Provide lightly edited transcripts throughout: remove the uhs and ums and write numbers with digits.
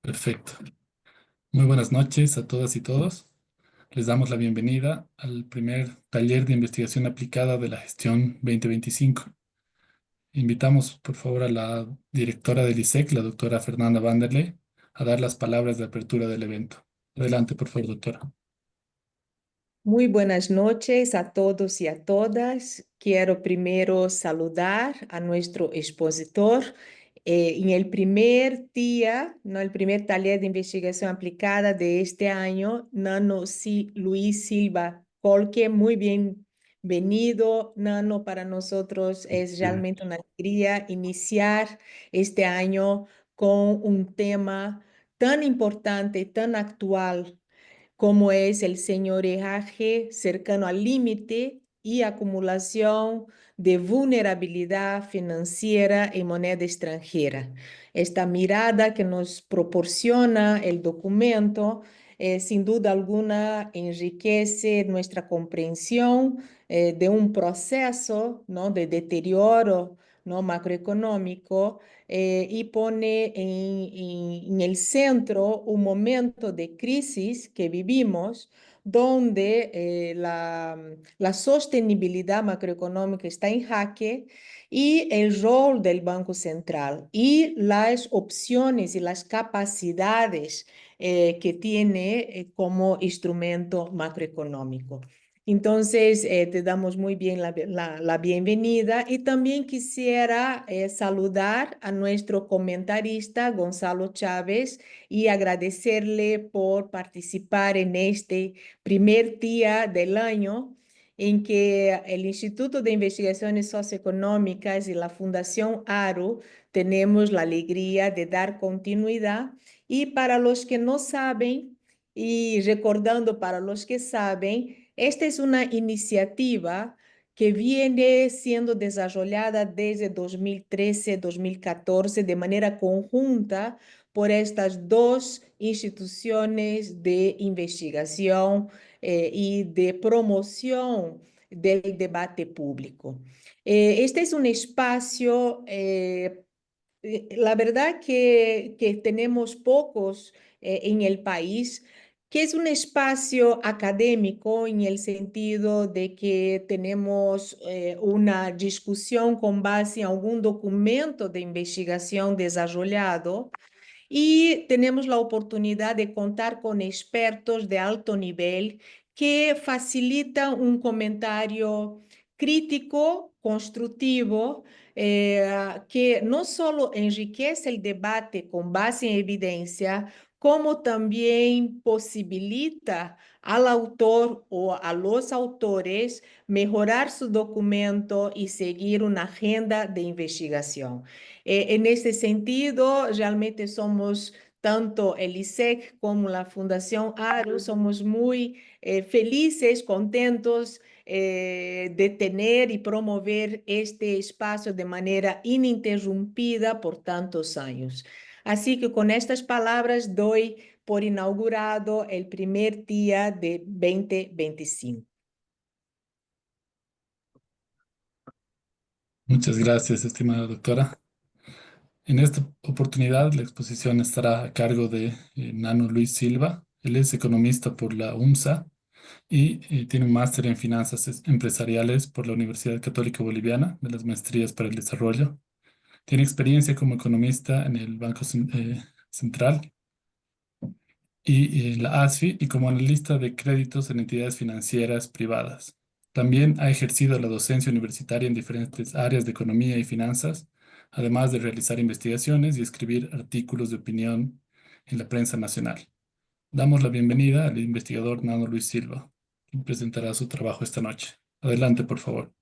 Perfecto. Muy buenas noches a todas y todos. Les damos la bienvenida al primer taller de investigación aplicada de la gestión 2025. Invitamos, por favor, a la directora del ISEC, la doctora Fernanda Vanderlei, a dar las palabras de apertura del evento. Adelante, por favor, doctora. Muy buenas noches a todos y a todas. Quiero primero saludar a nuestro expositor. En el primer día, no, el primer taller de investigación aplicada de este año, Nano Luis Silva Colque. Muy bienvenido, Nano. Para nosotros es Bien. realmente una alegría iniciar este año con un tema tan importante, tan actual como es el señoreaje cercano al límite y acumulación de vulnerabilidad financiera en moneda extranjera. Esta mirada que nos proporciona el documento, sin duda alguna, enriquece nuestra comprensión de un proceso, ¿no?, de deterioro, ¿no?, macroeconómico, y pone en el centro un momento de crisis que vivimos, donde la sostenibilidad macroeconómica está en jaque y el rol del Banco Central y las opciones y las capacidades que tiene como instrumento macroeconómico. Entonces, te damos muy bien la bienvenida y también quisiera saludar a nuestro comentarista Gonzalo Chávez y agradecerle por participar en este primer día del año en que el Instituto de Investigaciones Socioeconómicas y la Fundación ARU tenemos la alegría de dar continuidad. Y para los que no saben, y recordando para los que saben, esta es una iniciativa que viene siendo desarrollada desde 2013-2014 de manera conjunta por estas dos instituciones de investigación y de promoción del debate público. Este es un espacio, la verdad que tenemos pocos en el país, que es un espacio académico en el sentido de que tenemos una discusión con base en algún documento de investigación desarrollado y tenemos la oportunidad de contar con expertos de alto nivel que facilitan un comentario crítico, constructivo, que no solo enriquece el debate con base en evidencia, como también posibilita al autor o a los autores mejorar su documento y seguir una agenda de investigación. En este sentido, realmente somos tanto el ISEC como la Fundación ARU, somos muy felices, contentos de tener y promover este espacio de manera ininterrumpida por tantos años. Así que con estas palabras doy por inaugurado el primer día de 2025. Muchas gracias, estimada doctora. En esta oportunidad, la exposición estará a cargo de Nano Luis Silva. Él es economista por la UMSA y tiene un máster en finanzas empresariales por la Universidad Católica Boliviana de las Maestrías para el Desarrollo. Tiene experiencia como economista en el Banco Central y en la ASFI y como analista de créditos en entidades financieras privadas. También ha ejercido la docencia universitaria en diferentes áreas de economía y finanzas, además de realizar investigaciones y escribir artículos de opinión en la prensa nacional. Damos la bienvenida al investigador Nano Luis Silva, quien presentará su trabajo esta noche. Adelante, por favor.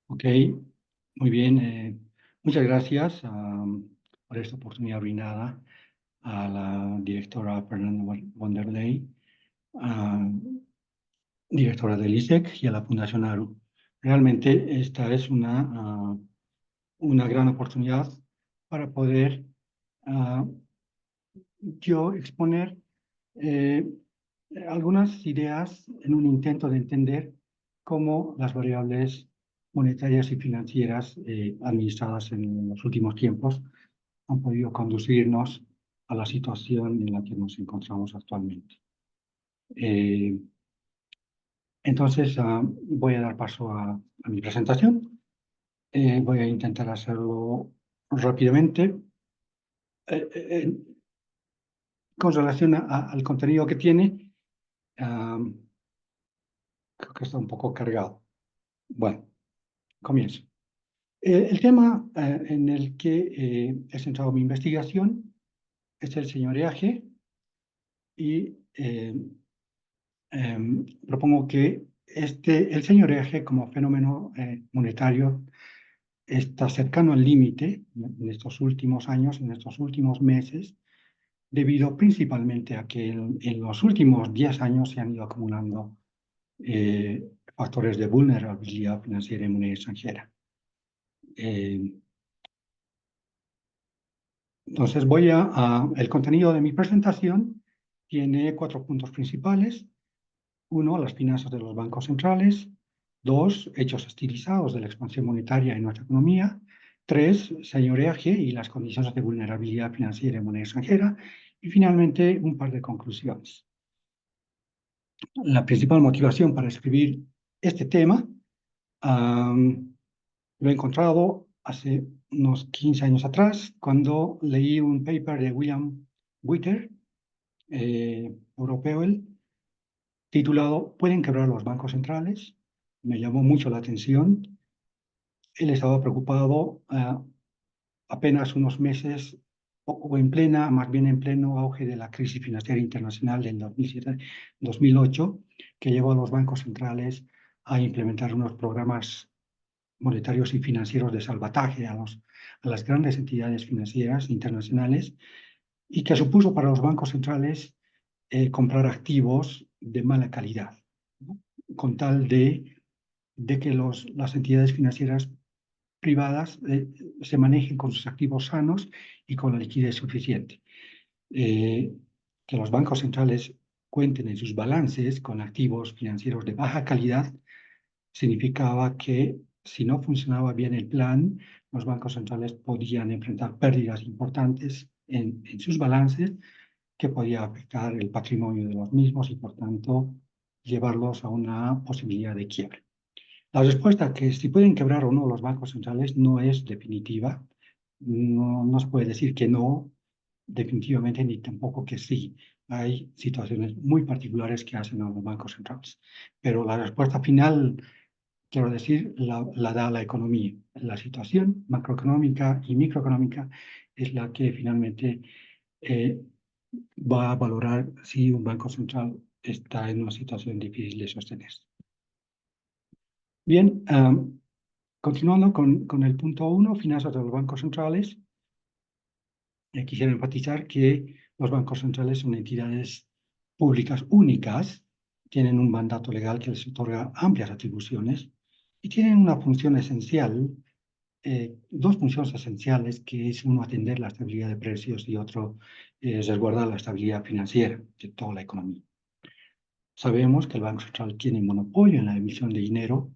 Ok, muy bien. Muchas gracias por esta oportunidad brindada a la directora Fernanda Vanderlei, directora del ISEC y a la Fundación ARU. Realmente esta es una gran oportunidad para poder ah, yo exponer eh, algunas ideas en un intento de entender cómo las variables monetarias y financieras administradas en los últimos tiempos han podido conducirnos a la situación en la que nos encontramos actualmente. Entonces, voy a dar paso a mi presentación. Voy a intentar hacerlo rápidamente. Con relación al contenido que tiene, creo que está un poco cargado. Bueno, comienzo. El tema en el que he centrado mi investigación es el señoreaje y propongo que el señoreaje como fenómeno monetario está cercano al límite en estos últimos años, en estos últimos meses, debido principalmente a que en los últimos 10 años se han ido acumulando factores de vulnerabilidad financiera en moneda extranjera. Entonces el contenido de mi presentación tiene 4 puntos principales. 1, las finanzas de los bancos centrales. 2, hechos estilizados de la expansión monetaria en nuestra economía. 3, señoreaje y las condiciones de vulnerabilidad financiera en moneda extranjera. Y finalmente, un par de conclusiones. La principal motivación para escribir este tema lo he encontrado hace unos 15 años atrás, cuando leí un paper de William Witter, europeo, titulado ¿Pueden quebrar los bancos centrales? Me llamó mucho la atención. Él estaba preocupado apenas unos meses o más bien en pleno auge de la crisis financiera internacional del 2007-2008, que llevó a los bancos centrales a implementar unos programas monetarios y financieros de salvataje a las grandes entidades financieras internacionales, y que supuso para los bancos centrales comprar activos de mala calidad, ¿no? Con tal de que las entidades financieras privadas se manejen con sus activos sanos y con la liquidez suficiente. Que los bancos centrales cuenten en sus balances con activos financieros de baja calidad significaba que si no funcionaba bien el plan, los bancos centrales podían enfrentar pérdidas importantes en sus balances, que podía afectar el patrimonio de los mismos y, por tanto, llevarlos a una posibilidad de quiebre. La respuesta que si pueden quebrar o no los bancos centrales no es definitiva. No se puede decir que no, definitivamente, ni tampoco que sí. Hay situaciones muy particulares que hacen a los bancos centrales. Pero la respuesta final, quiero decir, la da la economía. La situación macroeconómica y microeconómica es la que finalmente va a valorar si un banco central está en una situación difícil de sostenerse. Bien, continuando con el punto 1, finanzas de los bancos centrales. Quisiera enfatizar que los bancos centrales son entidades públicas únicas, tienen un mandato legal que les otorga amplias atribuciones y tienen una función esencial, 2 funciones esenciales, que es uno atender la estabilidad de precios y otro resguardar la estabilidad financiera de toda la economía. Sabemos que el Banco Central tiene monopolio en la emisión de dinero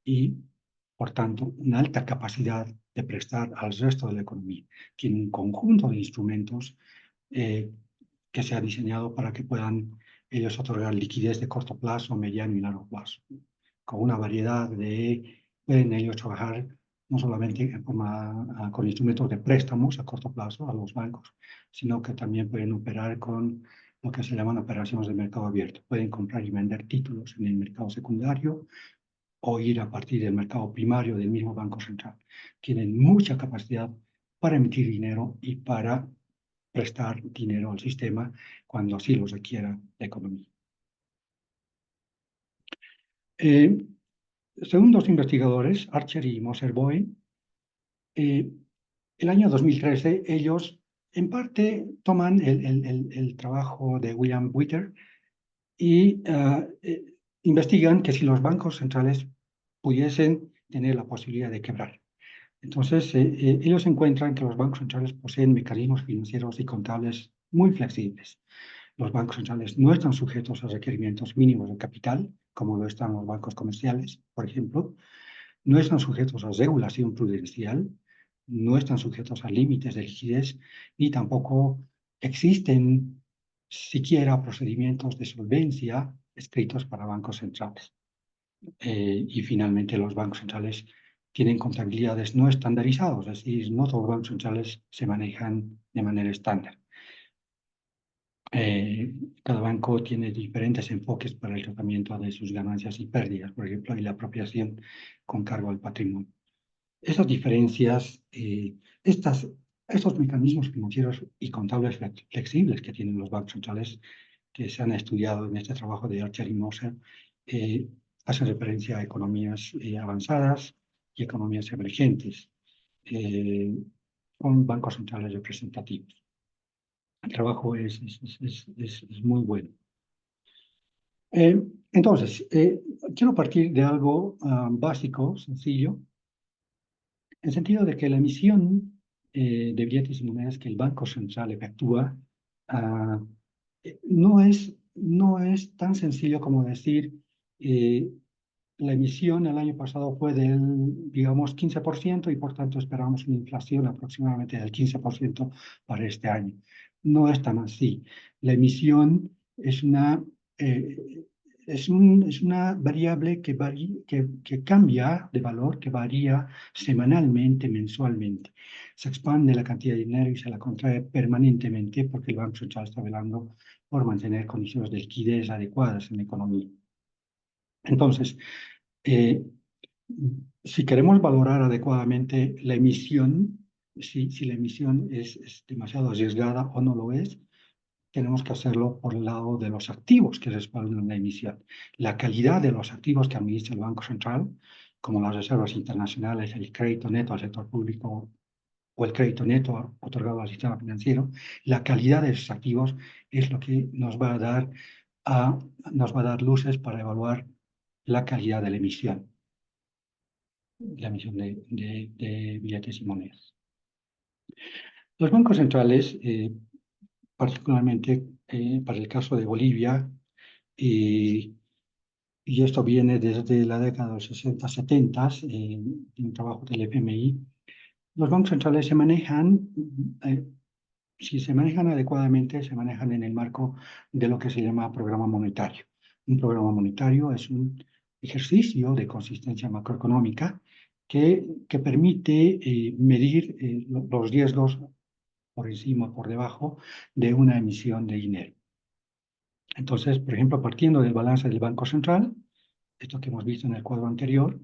y, por tanto, una alta capacidad de prestar al resto de la economía. Tiene un conjunto de instrumentos que se ha diseñado para que puedan ellos otorgar liquidez de corto plazo, mediano y largo plazo. Con una variedad pueden ellos trabajar no solamente en forma, con instrumentos de préstamos a corto plazo a los bancos, sino que también pueden operar con lo que se llaman operaciones de mercado abierto. Pueden comprar y vender títulos en el mercado secundario o ir a partir del mercado primario del mismo Banco Central. Tienen mucha capacidad para emitir dinero y para prestar dinero al sistema cuando así lo requiera la economía. Según 2 investigadores, Archer y Moser-Boe, el año 2013 ellos en parte toman el trabajo de William Witter y investigan que si los bancos centrales pudiesen tener la posibilidad de quebrar. Entonces, ellos encuentran que los bancos centrales poseen mecanismos financieros y contables muy flexibles. Los bancos centrales no están sujetos a requerimientos mínimos de capital, como lo están los bancos comerciales, por ejemplo. No están sujetos a regulación prudencial, no están sujetos a límites de liquidez, ni tampoco existen siquiera procedimientos de solvencia escritos para bancos centrales. Y finalmente los bancos centrales tienen contabilidades no estandarizadas, es decir, no todos los bancos centrales se manejan de manera estándar. Cada banco tiene diferentes enfoques para el tratamiento de sus ganancias y pérdidas, por ejemplo, y la apropiación con cargo al patrimonio. Esas diferencias, estos mecanismos financieros y contables flexibles que tienen los bancos centrales, que se han estudiado en este trabajo de Archer y Moser, hacen referencia a economías avanzadas y economías emergentes, con bancos centrales representativos. El trabajo es muy bueno. Entonces, quiero partir de algo básico, sencillo, en el sentido de que la emisión de billetes y monedas que el Banco Central efectúa no es tan sencillo como decir la emisión el año pasado fue del, digamos, 15% y por tanto esperamos una inflación aproximadamente del 15% para este año. No es tan así. La emisión es una variable que cambia de valor, que varía semanalmente, mensualmente. Se expande la cantidad de dinero y se la contrae permanentemente porque el Banco Central está velando por mantener condiciones de liquidez adecuadas en la economía. Entonces, si queremos valorar adecuadamente la emisión, si la emisión es demasiado arriesgada o no lo es, tenemos que hacerlo por el lado de los activos que respaldan la emisión. La calidad de los activos que administra el Banco Central, como las reservas internacionales, el crédito neto al sector público o el crédito neto otorgado al sistema financiero, la calidad de esos activos es lo que nos va a dar luces para evaluar la calidad de la emisión de billetes y monedas. Los bancos centrales, particularmente para el caso de Bolivia, y esto viene desde la década de los 60-70, en un trabajo del FMI, los bancos centrales se manejan, si se manejan adecuadamente, se manejan en el marco de lo que se llama programa monetario. Un programa monetario es un ejercicio de consistencia macroeconómica que permite medir los riesgos por encima o por debajo de una emisión de dinero. Entonces, por ejemplo, partiendo del balance del Banco Central, esto que hemos visto en el cuadro anterior,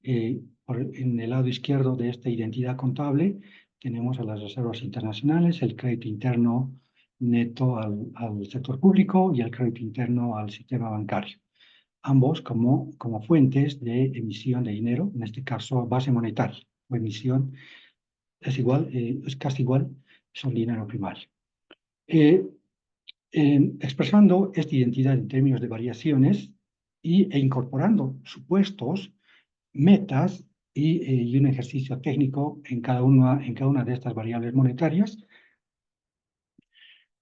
en el lado izquierdo de esta identidad contable tenemos a las reservas internacionales, el crédito interno neto al sector público y el crédito interno al sistema bancario. Ambos como fuentes de emisión de dinero, en este caso base monetaria o emisión es casi igual, son dinero primario. Expresando esta identidad en términos de variaciones e incorporando supuestos, metas y un ejercicio técnico en cada una de estas variables monetarias,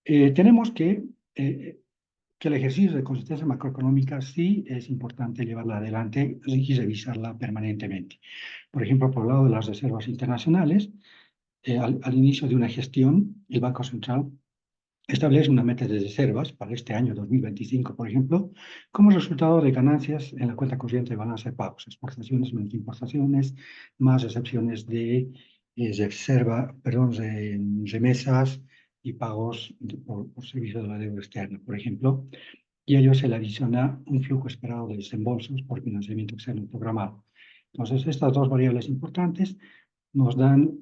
tenemos que el ejercicio de consistencia macroeconómica sí es importante llevarla adelante y revisarla permanentemente. Por ejemplo, por el lado de las reservas internacionales, al inicio de una gestión, el Banco Central establece una meta de reservas para este año 2025, por ejemplo, como resultado de ganancias en la cuenta corriente de balanza de pagos, exportaciones menos importaciones, más recepciones de remesas y pagos por servicio de la deuda externa, por ejemplo, y a ello se le adiciona un flujo esperado de desembolsos por financiamiento externo programado. Entonces, estas dos variables importantes nos dan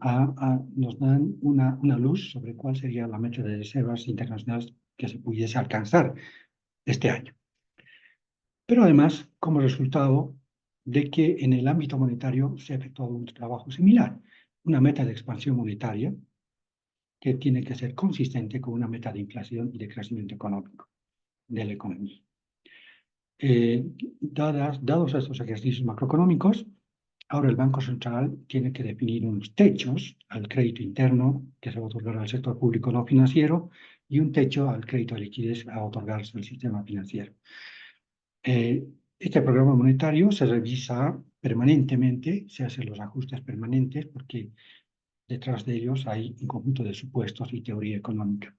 una luz sobre cuál sería la meta de reservas internacionales que se pudiese alcanzar este año. Pero además, como resultado de que en el ámbito monetario se ha efectuado un trabajo similar, una meta de expansión monetaria que tiene que ser consistente con una meta de inflación y de crecimiento económico de la economía. Dados estos ejercicios macroeconómicos, ahora el Banco Central tiene que definir unos techos al crédito interno que se va a otorgar al sector público no financiero y un techo al crédito de liquidez a otorgarse al sistema financiero. Este programa monetario se revisa permanentemente, se hacen los ajustes permanentes porque detrás de ellos hay un conjunto de supuestos y teoría económica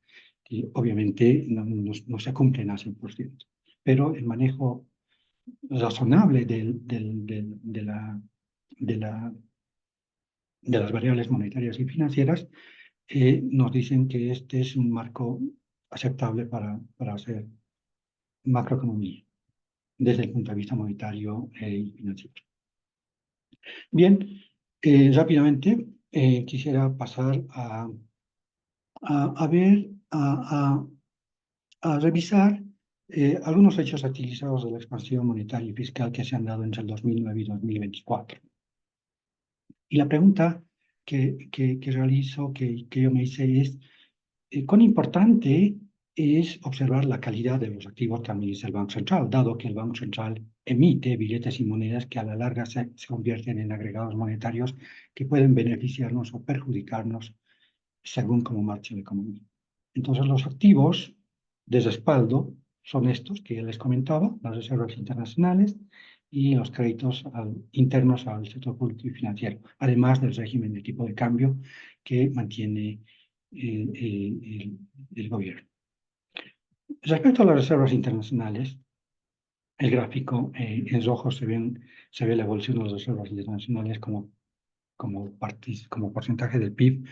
que obviamente no se cumplen al 100%. Pero el manejo razonable de las variables monetarias y financieras nos dicen que este es un marco aceptable para hacer macroeconomía desde el punto de vista monetario y financiero. Bien, rápidamente quisiera pasar a ver, a revisar algunos hechos utilizados de la expansión monetaria y fiscal que se han dado entre el 2009 y 2024. Y la pregunta que realizo, que yo me hice es, ¿cuán importante es observar la calidad de los activos que administra el Banco Central, dado que el Banco Central emite billetes y monedas que a la larga se convierten en agregados monetarios que pueden beneficiarnos o perjudicarnos según cómo marche la economía? Entonces, los activos de respaldo son estos que ya les comentaba, las reservas internacionales y los créditos internos al sector público y financiero, además del régimen de tipo de cambio que mantiene el gobierno. Respecto a las reservas internacionales, el gráfico en rojo se ve la evolución de las reservas internacionales como porcentaje del PIB.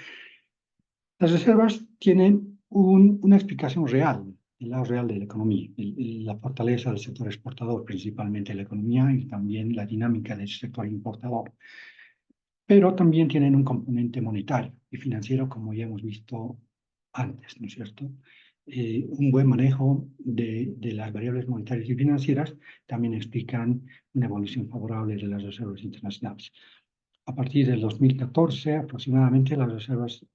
Las reservas tienen una explicación real, el lado real de la economía, la fortaleza del sector exportador, principalmente la economía y también la dinámica del sector importador. Pero también tienen un componente monetario y financiero, como ya hemos visto antes, ¿no es cierto? Un buen manejo de las variables monetarias y financieras también explican una evolución favorable de las reservas internacionales. A partir del 2014, aproximadamente, las reservas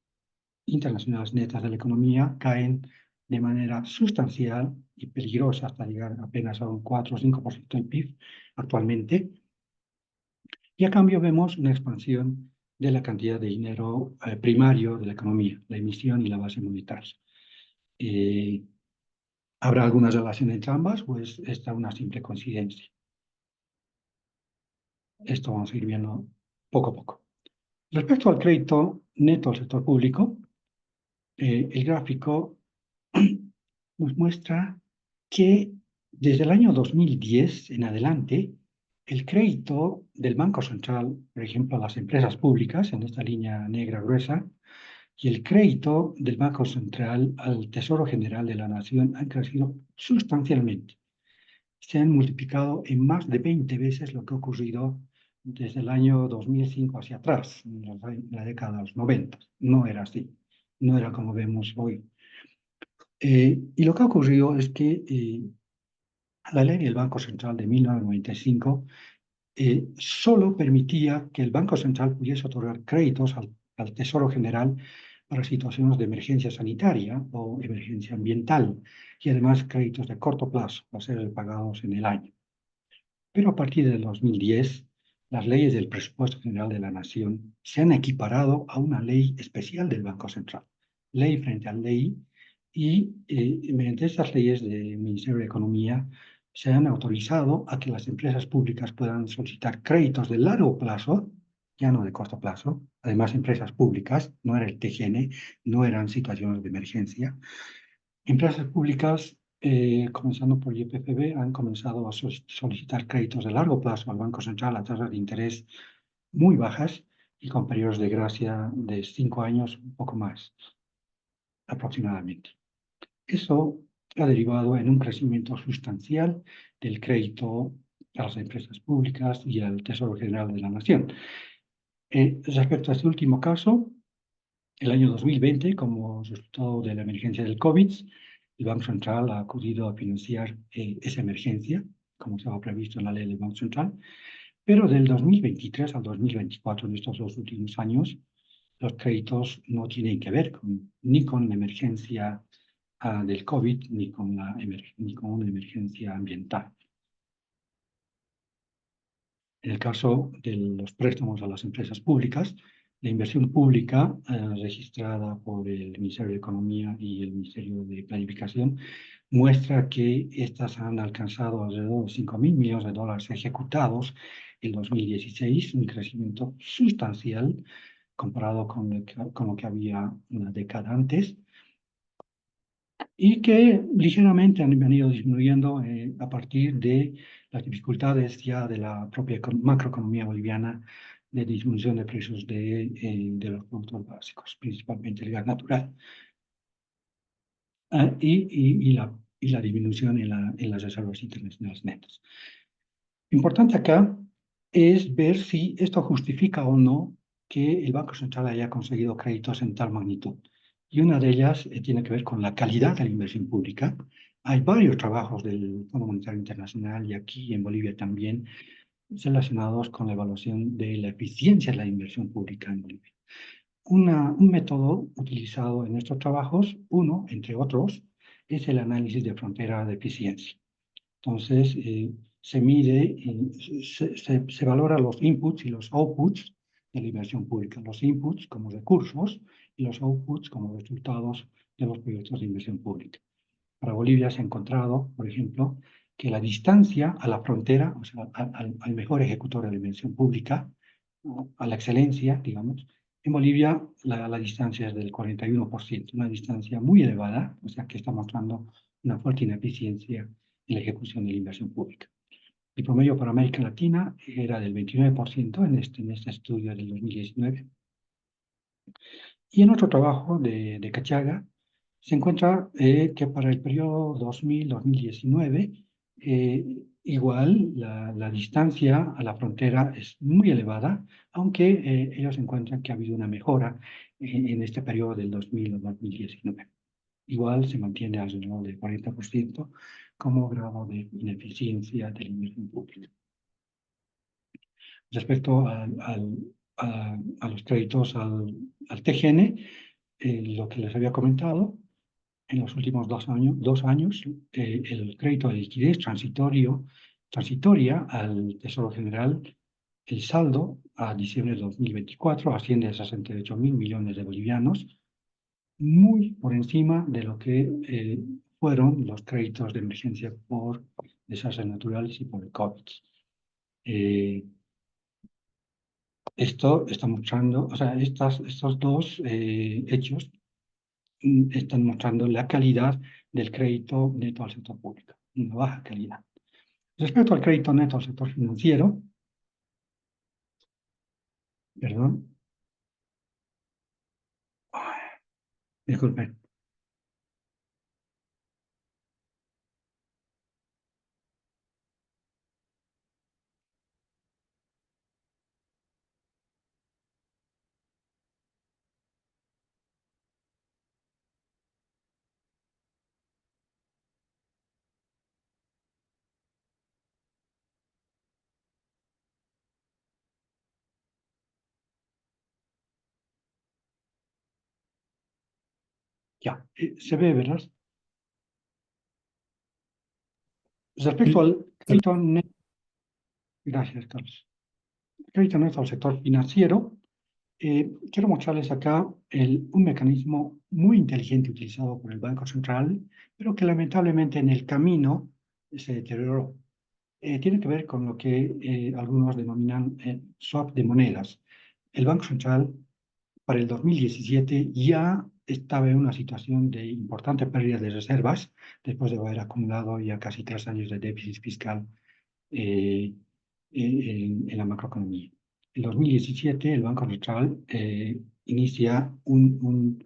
internacionales netas de la economía caen de manera sustancial y peligrosa hasta llegar apenas a un 4 o 5% del PIB actualmente. Y a cambio vemos una expansión de la cantidad de dinero primario de la economía, la emisión y la base monetaria. ¿Habrá alguna relación entre ambas o es esta una simple coincidencia? Esto vamos a ir viendo poco a poco. Respecto al crédito neto al sector público, el gráfico nos muestra que desde el año 2010 en adelante, el crédito del Banco Central, por ejemplo, a las empresas públicas, en esta línea negra gruesa, y el crédito del Banco Central al Tesoro General de la Nación han crecido sustancialmente. Se han multiplicado en más de 20 veces lo que ha ocurrido desde el año 2005 hacia atrás, en la década de los 90. No era así, no era como vemos hoy. Y lo que ha ocurrido es que la ley del Banco Central de 1995 solo permitía que el Banco Central pudiese otorgar créditos al Tesoro General para situaciones de emergencia sanitaria o emergencia ambiental y además créditos de corto plazo para ser pagados en el año. Pero a partir del 2010, las leyes del Presupuesto General de la Nación se han equiparado a una ley especial del Banco Central, ley frente a ley, y mediante estas leyes del Ministerio de Economía se han autorizado a que las empresas públicas puedan solicitar créditos de largo plazo, ya no de corto plazo. Además, empresas públicas, no era el TGN, no eran situaciones de emergencia. Empresas públicas, comenzando por YPFB, han comenzado a solicitar créditos de largo plazo al Banco Central a tasas de interés muy bajas y con periodos de gracia de 5 años, un poco más aproximadamente. Eso ha derivado en un crecimiento sustancial del crédito a las empresas públicas y al Tesoro General de la Nación. Respecto a este último caso, el año 2020, como resultado de la emergencia del COVID, el Banco Central ha acudido a financiar esa emergencia, como estaba previsto en la ley del Banco Central, pero del 2023 al 2024, en estos 2 últimos años, los créditos no tienen que ver ni con la emergencia del COVID ni con una emergencia ambiental. En el caso de los préstamos a las empresas públicas, la inversión pública registrada por el Ministerio de Economía y el Ministerio de Planificación muestra que estas han alcanzado alrededor de 5.000 millones de dólares ejecutados en 2016, un crecimiento sustancial comparado con lo que había una década antes. y que ligeramente han venido disminuyendo a partir de las dificultades ya de la propia macroeconomía boliviana de disminución de precios de los productos básicos, principalmente el gas natural, y la disminución en las reservas internacionales netas. Importante acá es ver si esto justifica o no que el Banco Central haya conseguido créditos en tal magnitud. Y una de ellas tiene que ver con la calidad de la inversión pública. Hay varios trabajos del Fondo Monetario Internacional y aquí en Bolivia también relacionados con la evaluación de la eficiencia de la inversión pública en Bolivia. Un método utilizado en estos trabajos, uno, entre otros, es el análisis de frontera de eficiencia. Entonces, se mide, se valora los inputs y los outputs de la inversión pública. Los inputs como recursos y los outputs como resultados de los proyectos de inversión pública. Para Bolivia se ha encontrado, por ejemplo, que la distancia a la frontera, o sea, al mejor ejecutor de la inversión pública, a la excelencia, digamos, en Bolivia la distancia es del 41%, una distancia muy elevada, o sea que está mostrando una fuerte ineficiencia en la ejecución de la inversión pública. El promedio para América Latina era del 29% en este estudio del 2019. Y en otro trabajo de Cachaga se encuentra que para el periodo 2000-2019, igual la distancia a la frontera es muy elevada, aunque ellos encuentran que ha habido una mejora en este periodo del 2000-2019. Igual se mantiene alrededor del 40% como grado de ineficiencia de la inversión pública. Respecto a los créditos al TGN, lo que les había comentado, en los últimos 2 años, el crédito de liquidez transitoria al Tesoro General, el saldo a diciembre de 2024 asciende a 68.000 millones de bolivianos, muy por encima de lo que fueron los créditos de emergencia por desastres naturales y por el COVID. Esto está mostrando, o sea, estos dos hechos están mostrando la calidad del crédito neto al sector público, una baja calidad. Respecto al crédito neto al sector financiero, perdón, disculpen, ya, se ve, ¿verdad? Respecto Sí, al crédito neto, gracias, Carlos. Crédito neto al sector financiero, quiero mostrarles acá un mecanismo muy inteligente utilizado por el Banco Central, pero que lamentablemente en el camino se deterioró. Tiene que ver con lo que algunos denominan swap de monedas. El Banco Central para el 2017 ya estaba en una situación de importante pérdida de reservas después de haber acumulado ya casi 3 años de déficit fiscal eh, en la macroeconomía. En 2017, el Banco Central inicia un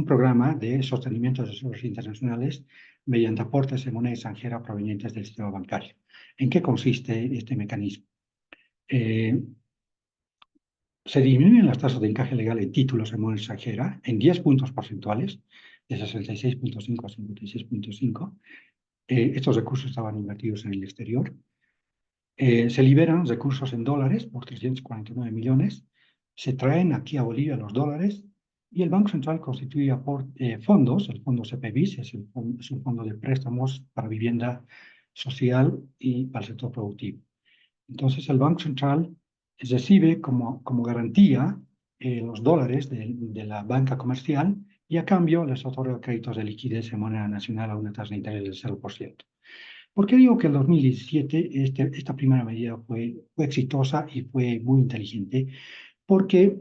programa de sostenimiento de reservas internacionales mediante aportes de moneda extranjera provenientes del sistema bancario. ¿En qué consiste este mecanismo? Se disminuyen las tasas de encaje legal en títulos en moneda extranjera en 10 puntos porcentuales, de 66.5 a 56.5. Estos recursos estaban invertidos en el exterior. Se liberan recursos en dólares por 349 millones, se traen aquí a Bolivia los dólares y el Banco Central constituye fondos, el fondo CPBIS, es un fondo de préstamos para vivienda social y para el sector productivo. Entonces el Banco Central recibe como garantía los dólares de la banca comercial y a cambio les otorga créditos de liquidez en moneda nacional a una tasa de interés del 0%. ¿Por qué digo que el 2017 esta primera medida fue exitosa y fue muy inteligente? Porque,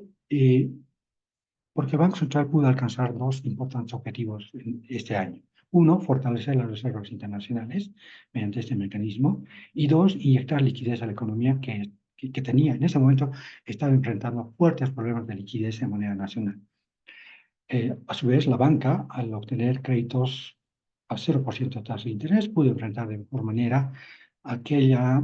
porque el Banco Central pudo alcanzar dos importantes objetivos este año. Uno, fortalecer las reservas internacionales mediante este mecanismo. Y dos, inyectar liquidez a la economía que tenía en ese momento, estaba enfrentando fuertes problemas de liquidez en moneda nacional. A su vez, la banca, al obtener créditos a 0% de tasa de interés, pudo enfrentar de mejor manera aquella,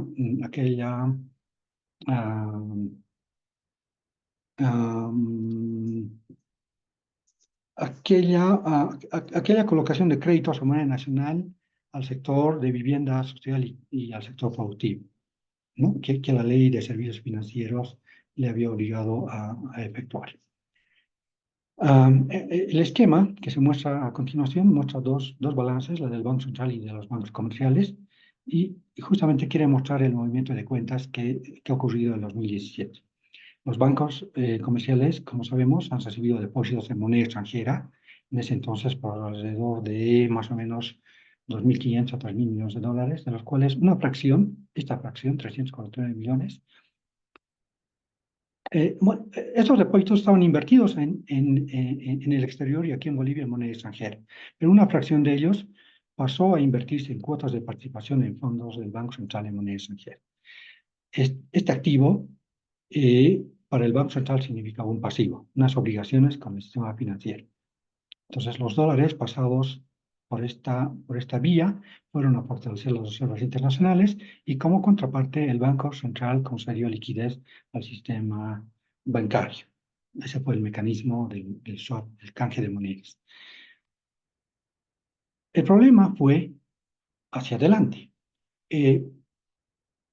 aquella colocación de créditos a moneda nacional al sector de vivienda social y al sector productivo, ¿no? que la ley de servicios financieros le había obligado a efectuar. El esquema que se muestra a continuación muestra dos balances, la del Banco Central y de los bancos comerciales, y justamente quiere mostrar el movimiento de cuentas que ha ocurrido en 2017. Los bancos comerciales, como sabemos, han recibido depósitos en moneda extranjera, en ese entonces por alrededor de más o menos 2.500 a 3.000 millones de dólares, de los cuales una fracción, esta fracción, 349 millones, estos depósitos estaban invertidos en el exterior y aquí en Bolivia en moneda extranjera, pero una fracción de ellos pasó a invertirse en cuotas de participación en fondos del Banco Central en moneda extranjera. Este activo para el Banco Central significaba un pasivo, unas obligaciones con el sistema financiero. Entonces los dólares pasados por esta vía fueron a fortalecer las reservas internacionales y como contraparte el Banco Central concedió liquidez al sistema bancario. Ese fue el mecanismo del swap, el canje de monedas. El problema fue hacia adelante.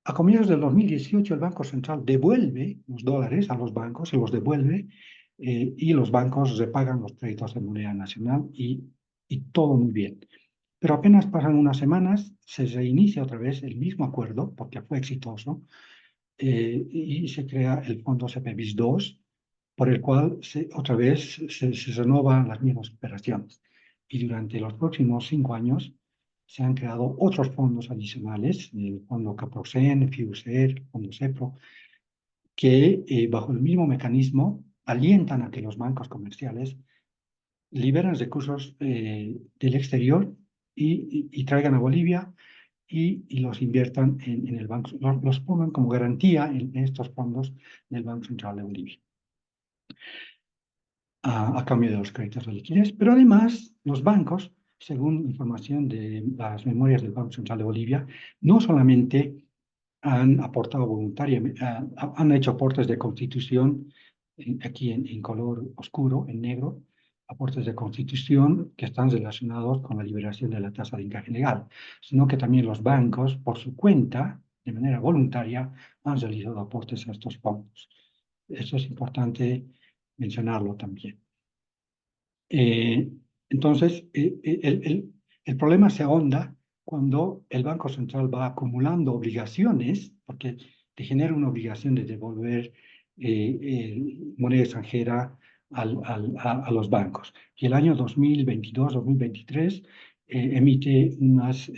A comienzos del 2018 el Banco Central devuelve los dólares a los bancos, se los devuelve y los bancos repagan los créditos de moneda nacional y todo muy bien. Pero apenas pasan unas semanas, se reinicia otra vez el mismo acuerdo, porque fue exitoso, y se crea el fondo CPBIS 2, por el cual otra vez se renovan las mismas operaciones. Y durante los próximos 5 años se han creado otros fondos adicionales, el fondo Caprosen, FIUSER, el fondo CEPRO, que bajo el mismo mecanismo alientan a que los bancos comerciales liberen recursos del exterior y traigan a Bolivia y los inviertan en el banco, los pongan como garantía en estos fondos del Banco Central de Bolivia, a cambio de los créditos de liquidez. Pero además, los bancos, según información de las memorias del Banco Central de Bolivia, no solamente han aportado voluntariamente, han hecho aportes de constitución, aquí en color oscuro, en negro, aportes de constitución que están relacionados con la liberación de la tasa de encaje legal, sino que también los bancos, por su cuenta, de manera voluntaria, han realizado aportes a estos fondos. Eso es importante mencionarlo también. Entonces, el problema se ahonda cuando el Banco Central va acumulando obligaciones, porque te genera una obligación de devolver moneda extranjera a los bancos. Y el año 2022-2023 emite unas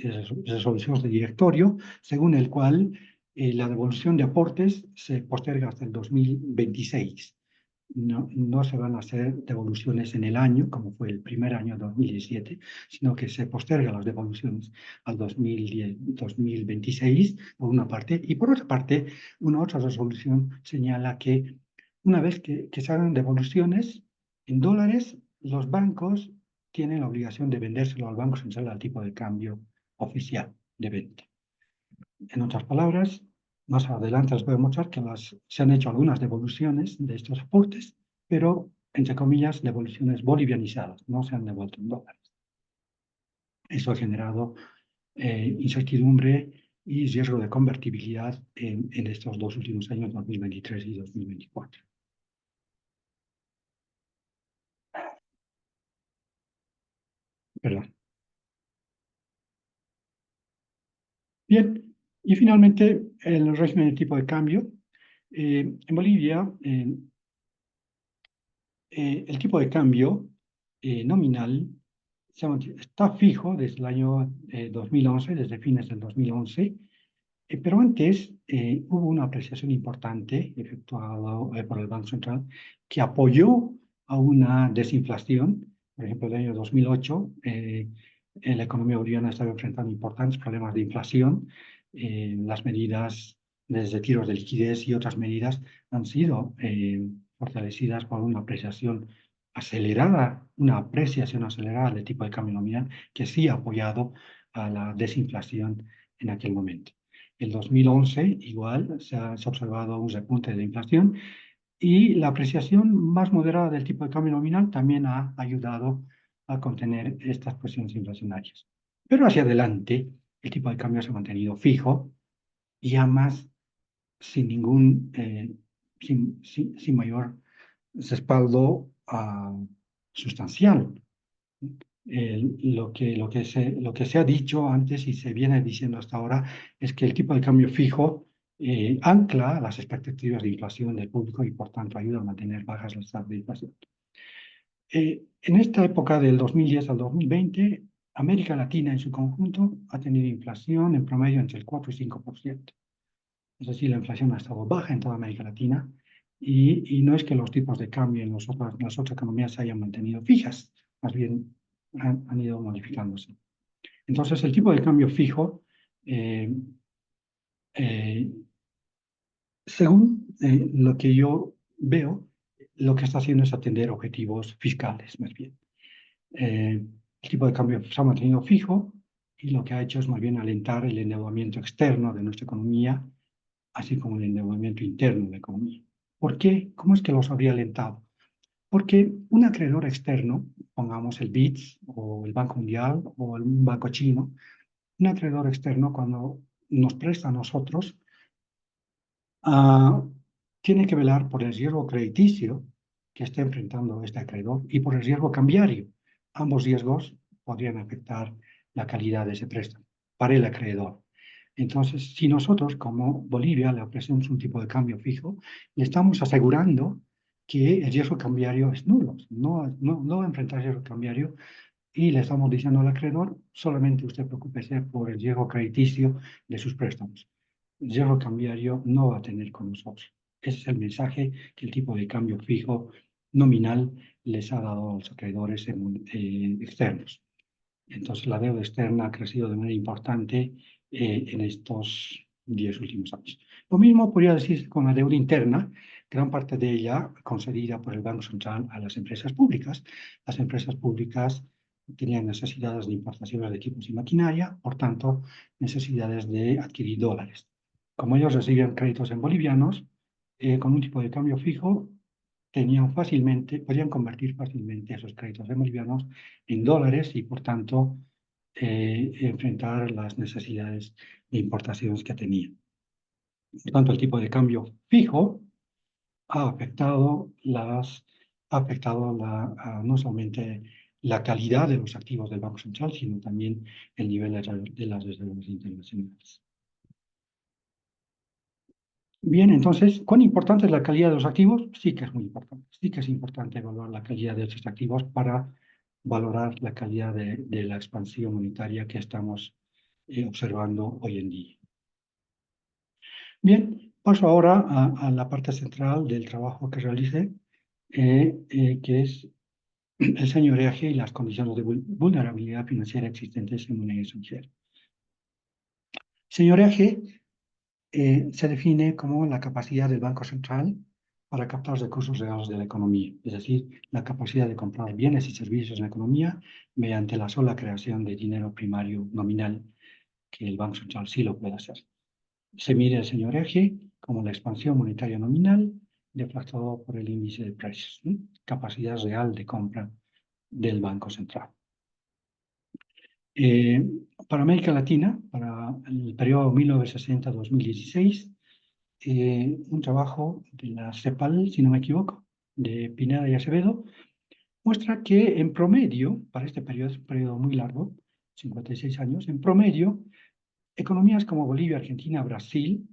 resoluciones de directorio, según el cual la devolución de aportes se posterga hasta el 2026. No se van a hacer devoluciones en el año, como fue el primer año 2017, sino que se postergan las devoluciones al 2026, por una parte, y por otra parte, una otra resolución señala que una vez que se hagan devoluciones en dólares, los bancos tienen la obligación de vendérselo al Banco Central al tipo de cambio oficial de venta. En otras palabras, más adelante les voy a mostrar que se han hecho algunas devoluciones de estos aportes, pero, entre comillas, devoluciones bolivianizadas, no se han devuelto en dólares. Eso ha generado incertidumbre y riesgo de convertibilidad en estos dos últimos años, 2023 y 2024. Perdón. Bien, y finalmente el régimen de tipo de cambio. En Bolivia, el tipo de cambio nominal está fijo desde el año 2011, desde fines del 2011, pero antes hubo una apreciación importante efectuada por el Banco Central que apoyó a una desinflación. Por ejemplo, el año 2008 la economía boliviana estaba enfrentando importantes problemas de inflación. Las medidas desde tiros de liquidez y otras medidas han sido fortalecidas por una apreciación acelerada del tipo de cambio nominal que sí ha apoyado a la desinflación en aquel momento. En 2011 igual se ha observado un repunte de inflación y la apreciación más moderada del tipo de cambio nominal también ha ayudado a contener estas presiones inflacionarias. Pero hacia adelante, el tipo de cambio se ha mantenido fijo y además sin sin mayor respaldo sustancial. Lo que se ha dicho antes y se viene diciendo hasta ahora es que el tipo de cambio fijo ancla las expectativas de inflación del público y por tanto ayuda a mantener bajas las tasas de inflación. En esta época del 2010 al 2020, América Latina en su conjunto ha tenido inflación en promedio entre el 4 y 5%. Es decir, la inflación ha estado baja en toda América Latina y no es que los tipos de cambio en las otras economías se hayan mantenido fijas, más bien han ido modificándose. Entonces, el tipo de cambio fijo, eh, eh, según lo que yo veo, lo que está haciendo es atender objetivos fiscales, más bien. El tipo de cambio se ha mantenido fijo y lo que ha hecho es más bien alentar el endeudamiento externo de nuestra economía, así como el endeudamiento interno de la economía. ¿Por qué? ¿Cómo es que los habría alentado? Porque un acreedor externo, pongamos el BIDS o el Banco Mundial o un banco chino, un acreedor externo cuando nos presta a nosotros, ah, tiene que velar por el riesgo crediticio que está enfrentando este acreedor y por el riesgo cambiario. Ambos riesgos podrían afectar la calidad de ese préstamo para el acreedor. Entonces, si nosotros como Bolivia le ofrecemos un tipo de cambio fijo, le estamos asegurando que el riesgo cambiario es nulo, no va a enfrentar riesgo cambiario y le estamos diciendo al acreedor, solamente usted preocúpese por el riesgo crediticio de sus préstamos. El riesgo cambiario no va a tener con nosotros. Ese es el mensaje que el tipo de cambio fijo nominal les ha dado a los acreedores externos. Entonces, la deuda externa ha crecido de manera importante en estos 10 últimos años. Lo mismo podría decirse con la deuda interna, gran parte de ella concedida por el Banco Central a las empresas públicas. Las empresas públicas tenían necesidades de importación de equipos y maquinaria, por tanto, necesidades de adquirir dólares. Como ellos recibían créditos en bolivianos, con un tipo de cambio fijo, podían convertir fácilmente esos créditos en bolivianos en dólares y, por tanto, enfrentar las necesidades de importaciones que tenían. Por tanto, el tipo de cambio fijo ha afectado no solamente la calidad de los activos del Banco Central, sino también el nivel de las reservas internacionales. Bien, entonces, ¿cuán importante es la calidad de los activos? Sí que es muy importante. Sí que es importante evaluar la calidad de estos activos para valorar la calidad de la expansión monetaria que estamos observando hoy en día. Bien, paso ahora a la parte central del trabajo que realicé, que es el señoreaje y las condiciones de vulnerabilidad financiera existentes en moneda extranjera. Señoreaje se define como la capacidad del Banco Central para captar recursos reales de la economía, es decir, la capacidad de comprar bienes y servicios en la economía mediante la sola creación de dinero primario nominal, que el Banco Central sí lo puede hacer. Se mide el señoreaje como la expansión monetaria nominal deflactado por el índice de precios, capacidad real de compra del Banco Central. Para América Latina, para el periodo 1960-2016, un trabajo de la CEPAL, si no me equivoco, de Pineda y Acevedo, muestra que en promedio, para este periodo, es un periodo muy largo, 56 años, en promedio, economías como Bolivia, Argentina, Brasil,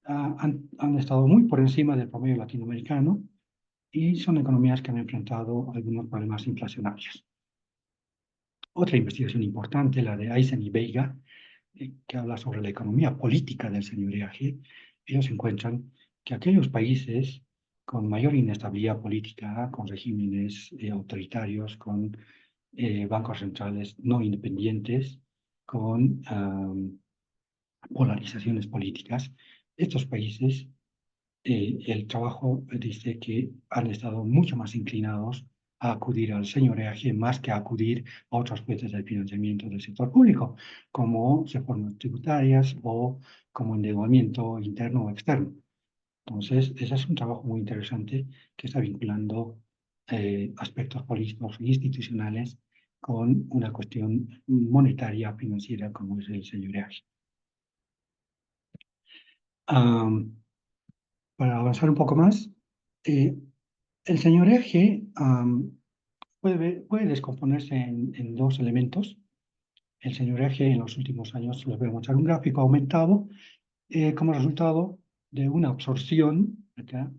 han estado muy por encima del promedio latinoamericano y son economías que han enfrentado algunos problemas inflacionarios. Otra investigación importante, la de Eisen y Veiga, que habla sobre la economía política del señoreaje, ellos encuentran que aquellos países con mayor inestabilidad política, con regímenes autoritarios, con bancos centrales no independientes con polarizaciones políticas. Estos países, el trabajo dice que han estado mucho más inclinados a acudir al señoreaje más que a acudir a otras fuentes de financiamiento del sector público, como reformas tributarias o como endeudamiento interno o externo. Entonces, ese es un trabajo muy interesante que está vinculando aspectos políticos e institucionales con una cuestión monetaria, financiera, como es el señoreaje. Para avanzar un poco más, el señoreaje puede descomponerse en dos elementos. El señoreaje en los últimos años, les voy a mostrar un gráfico aumentado como resultado de una absorción, acá,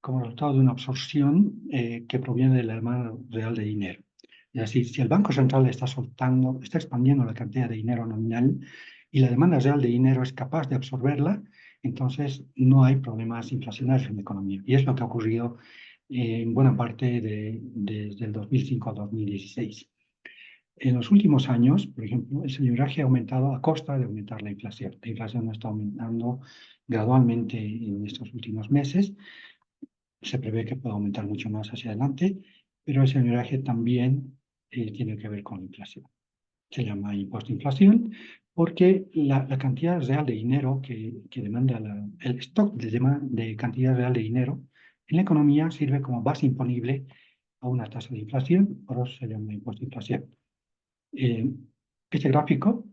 como resultado de una absorción que proviene de la demanda real de dinero. Es decir, si el Banco Central está soltando, está expandiendo la cantidad de dinero nominal y la demanda real de dinero es capaz de absorberla, entonces no hay problemas inflacionarios en la economía. Y es lo que ha ocurrido en buena parte desde el 2005 al 2016. En los últimos años, por ejemplo, el señoraje ha aumentado a costa de aumentar la inflación. La inflación está aumentando gradualmente en estos últimos meses. Se prevé que pueda aumentar mucho más hacia adelante, pero el señoraje también tiene que ver con la inflación. Se llama impuesto de inflación porque la cantidad real de dinero que demanda el stock de cantidad real de dinero en la economía sirve como base imponible a una tasa de inflación, por eso se llama impuesto de inflación. Este gráfico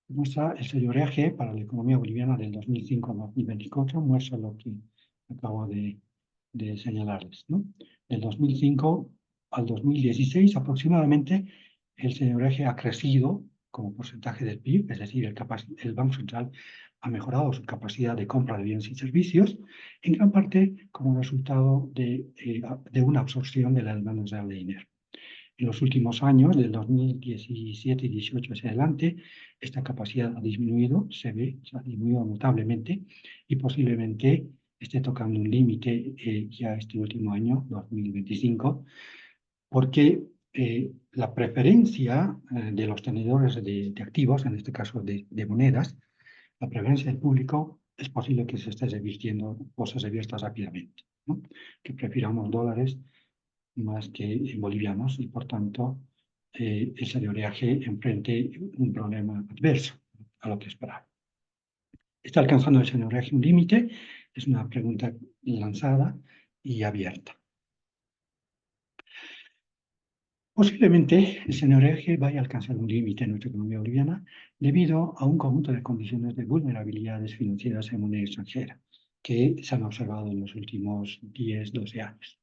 muestra el señoreaje para la economía boliviana del 2005 al 2024, muestra lo que acabo de señalarles, ¿no? Del 2005 al 2016 aproximadamente el señoreaje ha crecido como porcentaje del PIB, es decir, el Banco Central ha mejorado su capacidad de compra de bienes y servicios, en gran parte como resultado de una absorción de la demanda real de dinero. En los últimos años, del 2017 y 2018 hacia adelante, esta capacidad ha disminuido, se ha disminuido notablemente y posiblemente esté tocando un límite ya este último año, 2025, porque la preferencia de los tenedores de activos, en este caso de monedas, la preferencia del público es posible que se esté revirtiendo o se revierta rápidamente, ¿no? Que prefiramos dólares más que bolivianos y por tanto el señoreaje enfrente un problema adverso a lo que esperaba. ¿Está alcanzando el señoreaje un límite? Es una pregunta lanzada y abierta. Posiblemente el señoreaje vaya a alcanzar un límite en nuestra economía boliviana debido a un conjunto de condiciones de vulnerabilidades financieras en moneda extranjera que se han observado en los últimos 10, 12 años.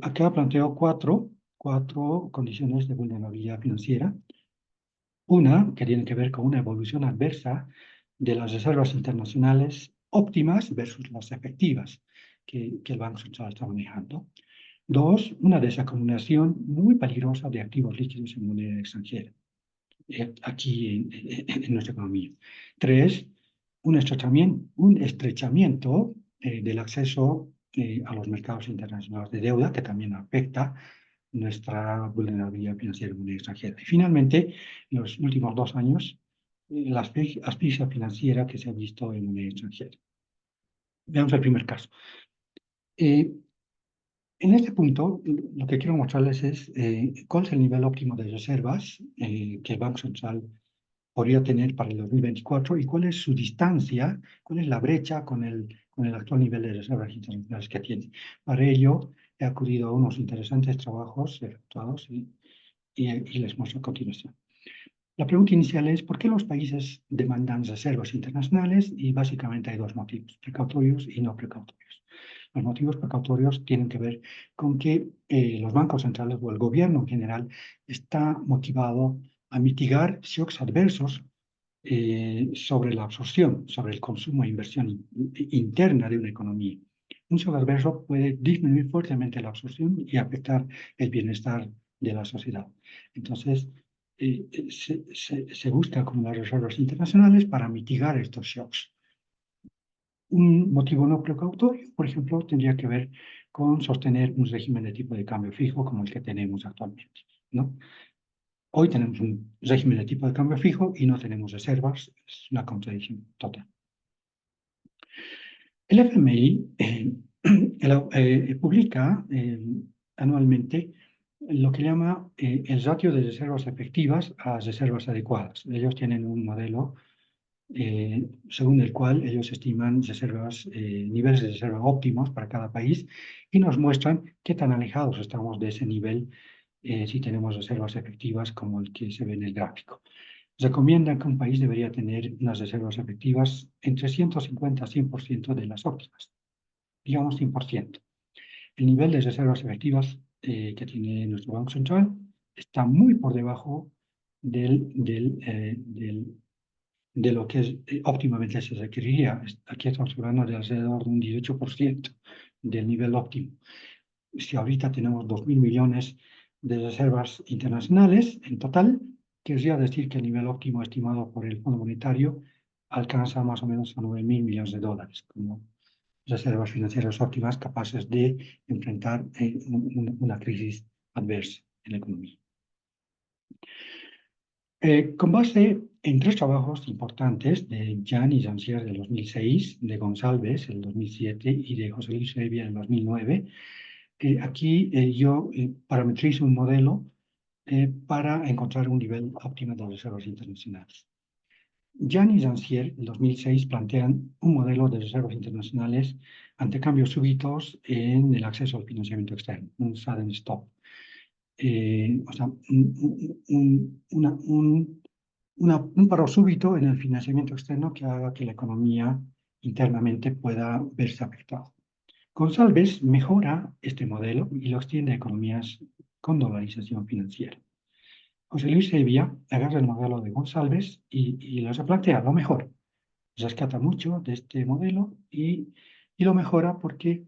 Acá planteo cuatro condiciones de vulnerabilidad financiera. Una que tiene que ver con una evolución adversa de las reservas internacionales óptimas versus las efectivas que el Banco Central está manejando. Dos, una desacumulación muy peligrosa de activos líquidos en moneda extranjera, aquí en nuestra economía. Tres, un estrechamiento del acceso a los mercados internacionales de deuda, que también afecta nuestra vulnerabilidad financiera en moneda extranjera. Y finalmente, en los últimos 2 años, la asfixia financiera que se ha visto en moneda extranjera. Veamos el primer caso. En este punto, lo que quiero mostrarles es cuál es el nivel óptimo de reservas que el Banco Central podría tener para el 2024 y cuál es su distancia, cuál es la brecha con el actual nivel de reservas internacionales que tiene. Para ello, he acudido a unos interesantes trabajos efectuados y les muestro a continuación. La pregunta inicial es, ¿por qué los países demandan reservas internacionales? Y básicamente hay dos motivos, precautorios y no precautorios. Los motivos precautorios tienen que ver con que los bancos centrales o el gobierno en general está motivado a mitigar shocks adversos sobre la absorción, sobre el consumo e inversión interna de una economía. Un shock adverso puede disminuir fuertemente la absorción y afectar el bienestar de la sociedad. Entonces, se busca acumular reservas internacionales para mitigar estos shocks. Un motivo no precautorio, por ejemplo, tendría que ver con sostener un régimen de tipo de cambio fijo como el que tenemos actualmente. ¿no? Hoy tenemos un régimen de tipo de cambio fijo y no tenemos reservas. Es una contradicción total. El FMI publica anualmente lo que llama el ratio de reservas efectivas a reservas adecuadas. Ellos tienen un modelo según el cual ellos estiman niveles de reserva óptimos para cada país y nos muestran qué tan alejados estamos de ese nivel si tenemos reservas efectivas como el que se ve en el gráfico. Recomiendan que un país debería tener unas reservas efectivas entre 150 a 100% de las óptimas, digamos 100%. El nivel de reservas efectivas que tiene nuestro Banco Central está muy por debajo de lo que óptimamente se requeriría. Aquí estamos hablando de alrededor de un 18% del nivel óptimo. Si ahorita tenemos 2.000 millones de reservas internacionales en total, querría decir que el nivel óptimo estimado por el Fondo Monetario alcanza más o menos a 9.000 millones de dólares como reservas financieras óptimas capaces de enfrentar una crisis adversa en la economía. Con base en tres trabajos importantes de Jan y Jean-Pierre del 2006, de González del 2007 y de José Luis Hevia del 2009, aquí yo parametrizo un modelo para encontrar un nivel óptimo de reservas internacionales. Jan y Jean-Pierre del 2006 plantean un modelo de reservas internacionales ante cambios súbitos en el acceso al financiamiento externo, un sudden stop. O sea, un paro súbito en el financiamiento externo que haga que la economía internamente pueda verse afectada. González mejora este modelo y lo extiende a economías con dolarización financiera. José Luis Hevia agarra el modelo de González y lo replantea, lo mejor. Rescata mucho de este modelo y lo mejora porque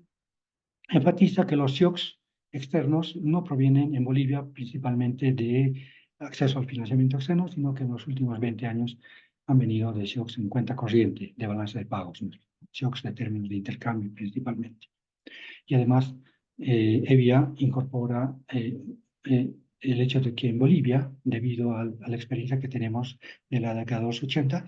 enfatiza que los shocks externos no provienen en Bolivia principalmente de acceso al financiamiento externo, sino que en los últimos 20 años han venido de shocks en cuenta corriente, de balance de pagos, shocks de términos de intercambio principalmente. Y además, Hevia incorpora el hecho de que en Bolivia, debido a la experiencia que tenemos de la década de los 80,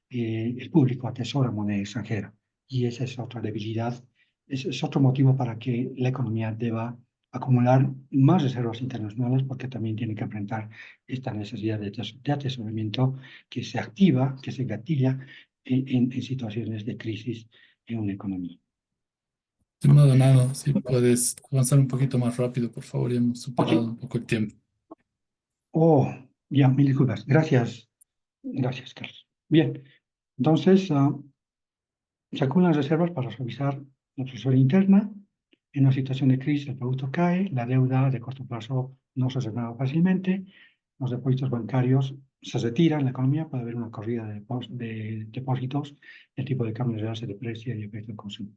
el público atesora moneda extranjera. Y esa es otra debilidad, es otro motivo para que la economía deba acumular más reservas internacionales, porque también tiene que enfrentar esta necesidad de atesoramiento que se activa, que se gatilla en situaciones de crisis en una economía. Estimado Nano, si puedes avanzar un poquito más rápido, por favor, ya hemos Ok. superado un poco el tiempo. Oh, ya, mil disculpas. Gracias. Gracias, Carlos. Bien, entonces se acumulan reservas para suavizar la presión interna. En una situación de crisis, el producto cae, la deuda de corto plazo no se renueva fácilmente, los depósitos bancarios se retiran, la economía puede haber una corrida de depósitos, el tipo de cambio real se deprecia y afecta el consumo.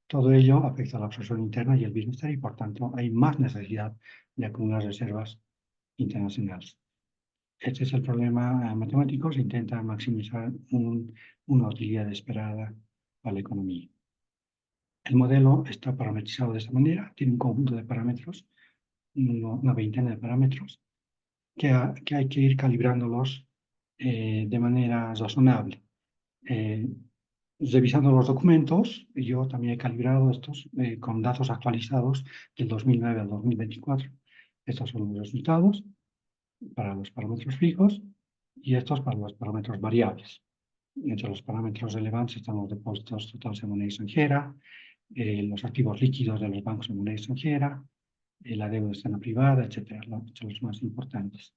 Todo ello afecta a la absorción interna y el bienestar y, por tanto, hay más necesidad de acumular reservas internacionales. Este es el problema matemático, se intenta maximizar una utilidad esperada para la economía. El modelo está parametrizado de esta manera, tiene un conjunto de parámetros, una veintena de parámetros, que hay que ir calibrándolos de manera razonable. Revisando los documentos, yo también he calibrado estos con datos actualizados del 2009 al 2024. Estos son los resultados para los parámetros fijos y estos para los parámetros variables. Entre los parámetros relevantes están los depósitos totales en moneda extranjera, los activos líquidos de los bancos en moneda extranjera, la deuda externa privada, etcétera, son los más importantes.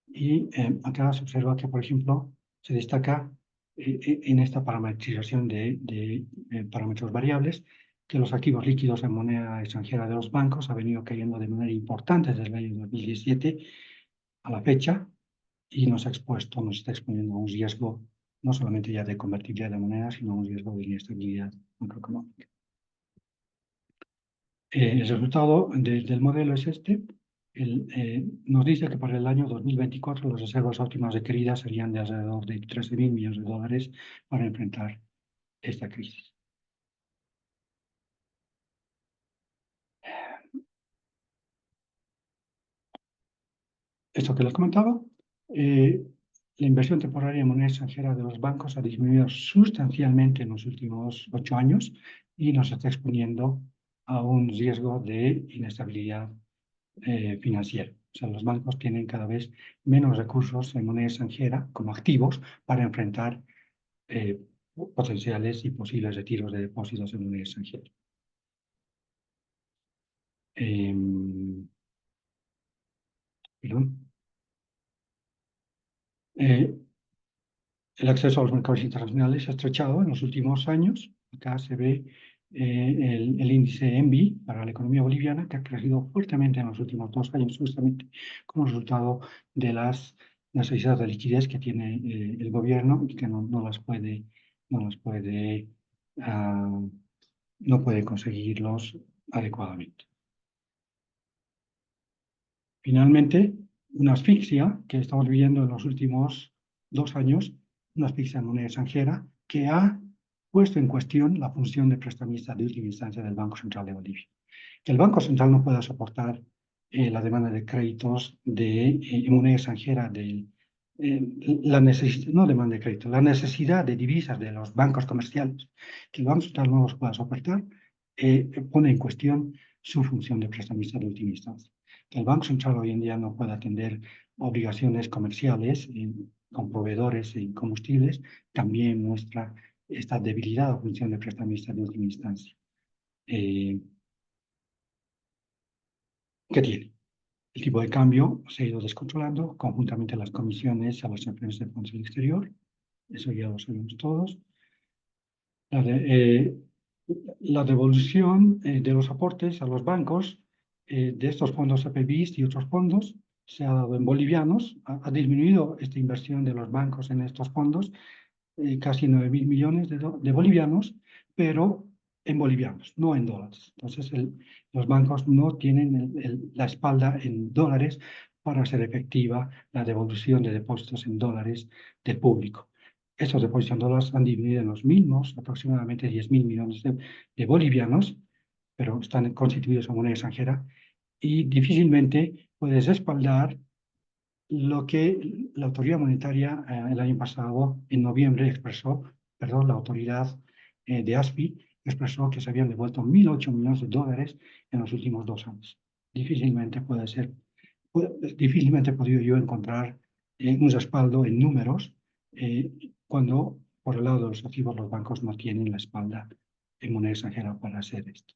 Y acá se observa que, por ejemplo, se destaca en esta parametrización de parámetros variables que los activos líquidos en moneda extranjera de los bancos han venido cayendo de manera importante desde el año 2017 a la fecha y nos está exponiendo a un riesgo no solamente ya de convertibilidad de moneda, sino a un riesgo de inestabilidad macroeconómica. El resultado del modelo es este. Nos dice que para el año 2024 las reservas óptimas requeridas serían de alrededor de 13.000 millones de dólares para enfrentar esta crisis. esto que les comentaba, la inversión temporaria en moneda extranjera de los bancos ha disminuido sustancialmente en los últimos 8 años y nos está exponiendo a un riesgo de inestabilidad financiera. O sea, los bancos tienen cada vez menos recursos en moneda extranjera como activos para enfrentar potenciales y posibles retiros de depósitos en moneda extranjera. Perdón. El acceso a los mercados internacionales se ha estrechado en los últimos años. Acá se ve el índice ENVI para la economía boliviana, que ha crecido fuertemente en los últimos 2 años, justamente como resultado de las necesidades de liquidez que tiene el gobierno y que no puede conseguirlos adecuadamente. Finalmente, una asfixia que estamos viviendo en los últimos 2 años, una asfixia en moneda extranjera, que ha puesto en cuestión la función de prestamista de última instancia del Banco Central de Bolivia. Que el Banco Central no pueda soportar la demanda de créditos en moneda extranjera, no demanda de crédito, la necesidad de divisas de los bancos comerciales, que el Banco Central no los pueda soportar, pone en cuestión su función de prestamista de última instancia. Que el Banco Central hoy en día no pueda atender obligaciones comerciales con proveedores y combustibles, también muestra esta debilidad o función de prestamista de última instancia. ¿Qué tiene? El tipo de cambio se ha ido descontrolando, conjuntamente las comisiones a las transferencias de fondos del exterior, eso ya lo sabemos todos. La devolución de los aportes a los bancos de estos fondos APBIS y otros fondos se ha dado en bolivianos, ha disminuido esta inversión de los bancos en estos fondos, casi 9.000 millones de bolivianos, pero en bolivianos, no en dólares. Entonces, los bancos no tienen la espalda en dólares para hacer efectiva la devolución de depósitos en dólares del público. Estos depósitos en dólares han disminuido en los mismos, aproximadamente 10.000 millones de bolivianos, pero están constituidos en moneda extranjera y difícilmente puedes respaldar lo que la autoridad monetaria el año pasado, en noviembre, la autoridad de ASPI expresó que se habían devuelto 1.008 millones de dólares en los últimos 2 años. Difícilmente he podido yo encontrar un respaldo en números cuando, por el lado de los activos, los bancos no tienen la espalda en moneda extranjera para hacer esto.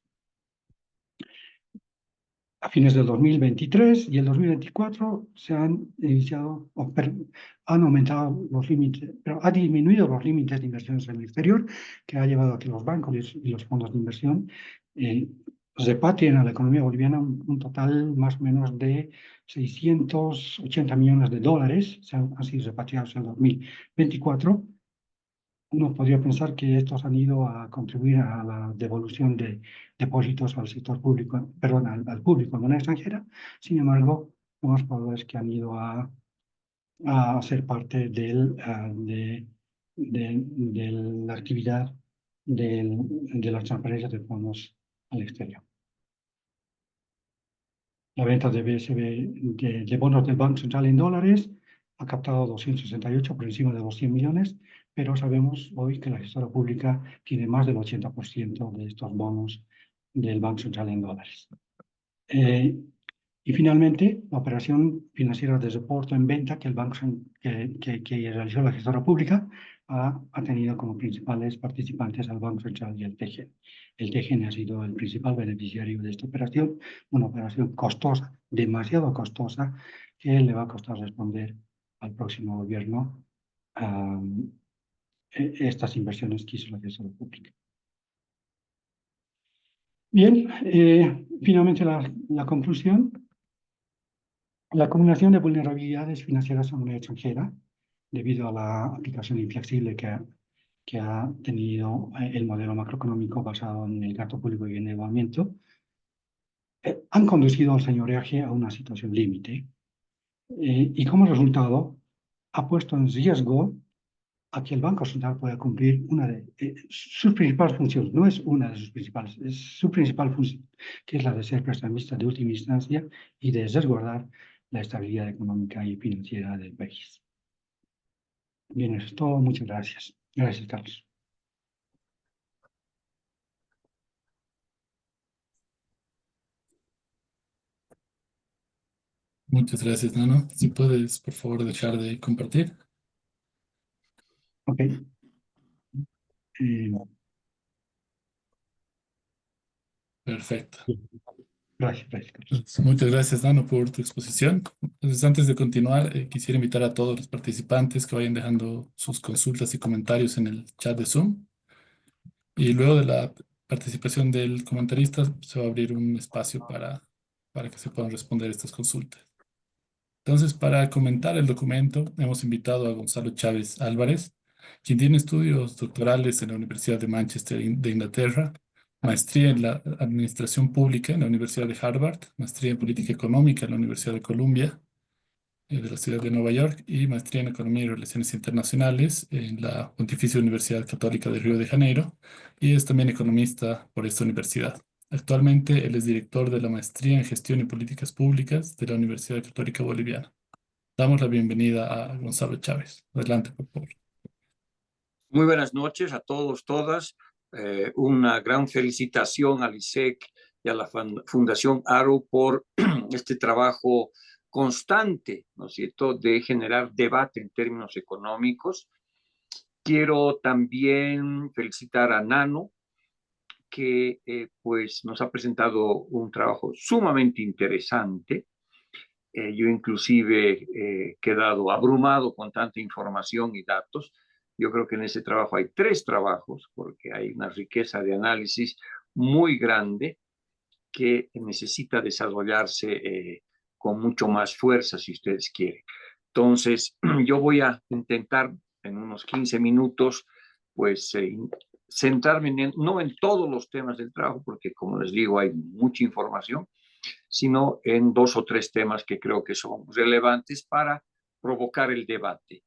A fines del 2023 y el 2024 se han iniciado, han aumentado los límites, pero ha disminuido los límites de inversiones en el exterior, que ha llevado a que los bancos y los fondos de inversión repatrien a la economía boliviana un total más o menos de 680 millones de dólares, han sido repatriados en 2024. Uno podría pensar que estos han ido a contribuir a la devolución de depósitos al sector público, perdón, al público en moneda extranjera. Sin embargo, lo más probable es que han ido a ser parte de la actividad de las transferencias de fondos al exterior. La venta de BSB, de bonos del Banco Central en dólares, ha captado 268 por encima de los 100 millones, pero sabemos hoy que la gestora pública tiene más del 80% de estos bonos del Banco Central en dólares. Y finalmente, la operación financiera de reporte en venta que realizó la gestora pública ha tenido como principales participantes al Banco Central y al TGN. El TGN ha sido el principal beneficiario de esta operación, una operación costosa, demasiado costosa, que le va a costar responder al próximo gobierno estas inversiones que hizo la gestora pública. Bien, finalmente la conclusión. La acumulación de vulnerabilidades financieras en moneda extranjera, debido a la aplicación inflexible que ha tenido el modelo macroeconómico basado en el gasto público y el endeudamiento, han conducido al señoreaje a una situación límite y como resultado ha puesto en riesgo a que el Banco Central pueda cumplir una de sus principales funciones. No es una de sus principales, es su principal función, que es la de ser prestamista de última instancia y de resguardar la estabilidad económica y financiera del país. Bien, eso es todo. Muchas gracias. Gracias, Carlos. Muchas gracias, Nano. Si puedes, por favor, dejar de compartir. Ok. Eh, Perfecto. gracias, Carlos. Pues, muchas gracias, Nano, por tu exposición. Entonces, antes de continuar, quisiera invitar a todos los participantes que vayan dejando sus consultas y comentarios en el chat de Zoom. Y luego de la participación del comentarista, se va a abrir un espacio para que se puedan responder estas consultas. Entonces, para comentar el documento, hemos invitado a Gonzalo Chávez Álvarez, quien tiene estudios doctorales en la Universidad de Manchester de Inglaterra, maestría en la Administración Pública en la Universidad de Harvard, maestría en Política Económica en la Universidad de Columbia, de la ciudad de Nueva York, y maestría en Economía y Relaciones Internacionales en la Pontificia Universidad Católica de Río de Janeiro, y es también economista por esta universidad. Actualmente, él es director de la Maestría en Gestión y Políticas Públicas de la Universidad Católica Boliviana. Damos la bienvenida a Gonzalo Chávez. Adelante, por favor. Muy buenas noches a todos, todas. Una gran felicitación al ISEC y a la Fundación ARO por este trabajo constante, ¿no es cierto?, de generar debate en términos económicos. Quiero también felicitar a Nano, que pues nos ha presentado un trabajo sumamente interesante. Yo inclusive he quedado abrumado con tanta información y datos. Yo creo que en ese trabajo hay 3 trabajos, porque hay una riqueza de análisis muy grande que necesita desarrollarse con mucho más fuerza, si ustedes quieren. Entonces, yo voy a intentar en unos 15 minutos, pues, centrarme no en todos los temas del trabajo, porque como les digo, hay mucha información, sino en 2 o 3 temas que creo que son relevantes para provocar el debate.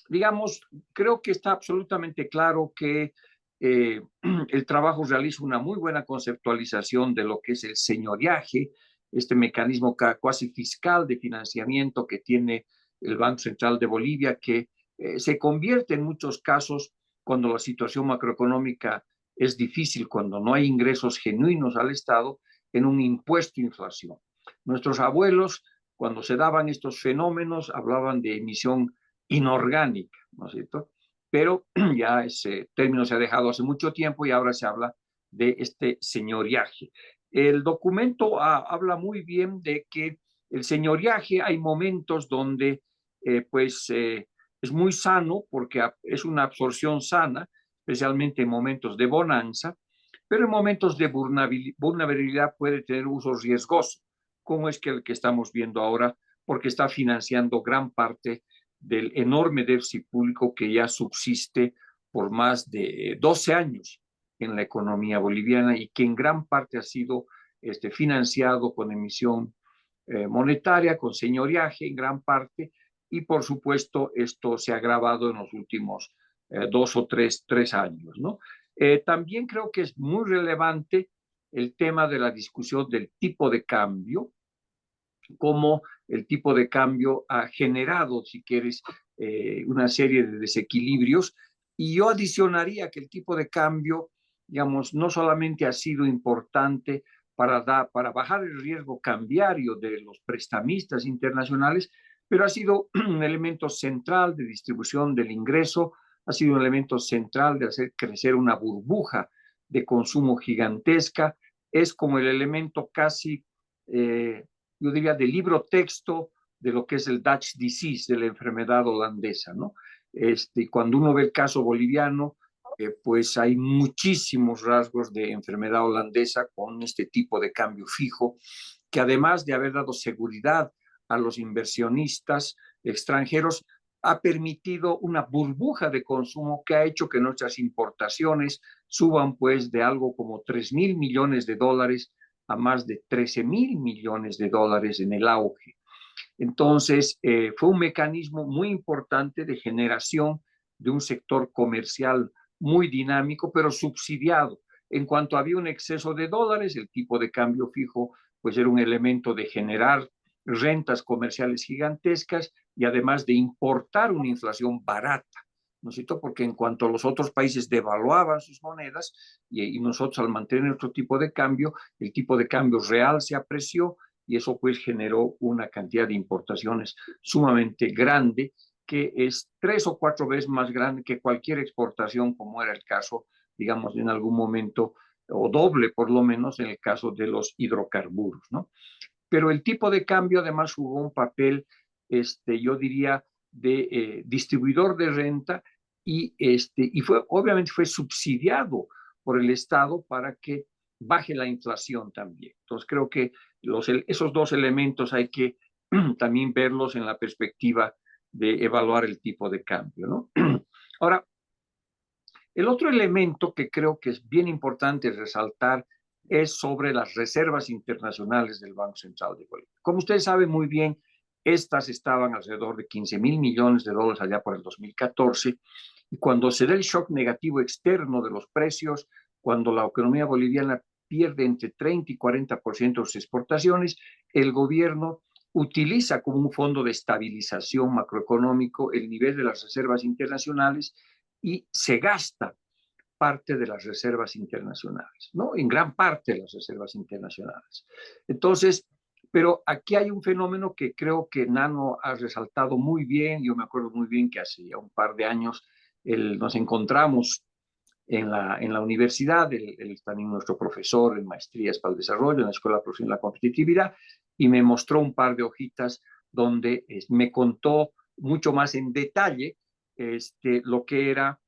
Digamos, creo que está absolutamente claro que el trabajo realiza una muy buena conceptualización de lo que es el señoreaje, este mecanismo casi fiscal de financiamiento que tiene el Banco Central de Bolivia, que se convierte en muchos casos, cuando la situación macroeconómica es difícil, cuando no hay ingresos genuinos al Estado, en un impuesto a inflación. Nuestros abuelos, cuando se daban estos fenómenos, hablaban de emisión inorgánica, ¿no es cierto? Pero ya ese término se ha dejado hace mucho tiempo y ahora se habla de este señoreaje. El documento habla muy bien de que el señoreaje hay momentos donde es muy sano porque es una absorción sana, especialmente en momentos de bonanza, pero en momentos de vulnerabilidad puede tener uso riesgoso, como es que el que estamos viendo ahora, porque está financiando gran parte del enorme déficit público que ya subsiste por más de 12 años en la economía boliviana y que en gran parte ha sido financiado con emisión monetaria, con señoreaje en gran parte, y por supuesto esto se ha agravado en los últimos 2 o 3 años, ¿no? También creo que es muy relevante el tema de la discusión del tipo de cambio, cómo el tipo de cambio ha generado, si quieres, una serie de desequilibrios. Y yo adicionaría que el tipo de cambio, digamos, no solamente ha sido importante para bajar el riesgo cambiario de los prestamistas internacionales, pero ha sido un elemento central de distribución del ingreso, ha sido un elemento central de hacer crecer una burbuja de consumo gigantesca, es como el elemento casi yo diría, de libro texto de lo que es el Dutch disease, de la enfermedad holandesa, ¿no? Cuando uno ve el caso boliviano, pues hay muchísimos rasgos de enfermedad holandesa con este tipo de cambio fijo, que además de haber dado seguridad a los inversionistas extranjeros, ha permitido una burbuja de consumo que ha hecho que nuestras importaciones suban pues de algo como 3.000 millones de dólares a más de 13.000 millones de dólares en el auge. Entonces, fue un mecanismo muy importante de generación de un sector comercial muy dinámico, pero subsidiado. En cuanto había un exceso de dólares, el tipo de cambio fijo pues era un elemento de generar rentas comerciales gigantescas y además de importar una inflación barata, ¿no es cierto? Porque en cuanto los otros países devaluaban sus monedas y nosotros al mantener nuestro tipo de cambio, el tipo de cambio real se apreció y eso pues generó una cantidad de importaciones sumamente grande, que es 3 o 4 veces más grande que cualquier exportación, como era el caso, digamos, en algún momento, o doble por lo menos en el caso de los hidrocarburos, ¿no? Pero el tipo de cambio además jugó un papel, yo diría, de distribuidor de renta y obviamente fue subsidiado por el Estado para que baje la inflación también. Entonces creo que esos dos elementos hay que también verlos en la perspectiva de evaluar el tipo de cambio, ¿no? Ahora, el otro elemento que creo que es bien importante resaltar es sobre las reservas internacionales del Banco Central de Bolivia. Como ustedes saben muy bien, estas estaban alrededor de 15.000 millones de dólares allá por el 2014, y cuando se da el shock negativo externo de los precios, cuando la economía boliviana pierde entre 30 y 40% de sus exportaciones, el gobierno utiliza como un fondo de estabilización macroeconómico el nivel de las reservas internacionales y se gasta parte de las reservas internacionales, ¿no? En gran parte de las reservas internacionales. Entonces, pero aquí hay un fenómeno que creo que Nano ha resaltado muy bien. Yo me acuerdo muy bien que hace ya un par de años nos encontramos en la universidad, él también nuestro profesor en maestrías para el desarrollo, en la Escuela Profesional de la Competitividad, y me mostró un par de hojitas donde me contó mucho más en detalle lo que era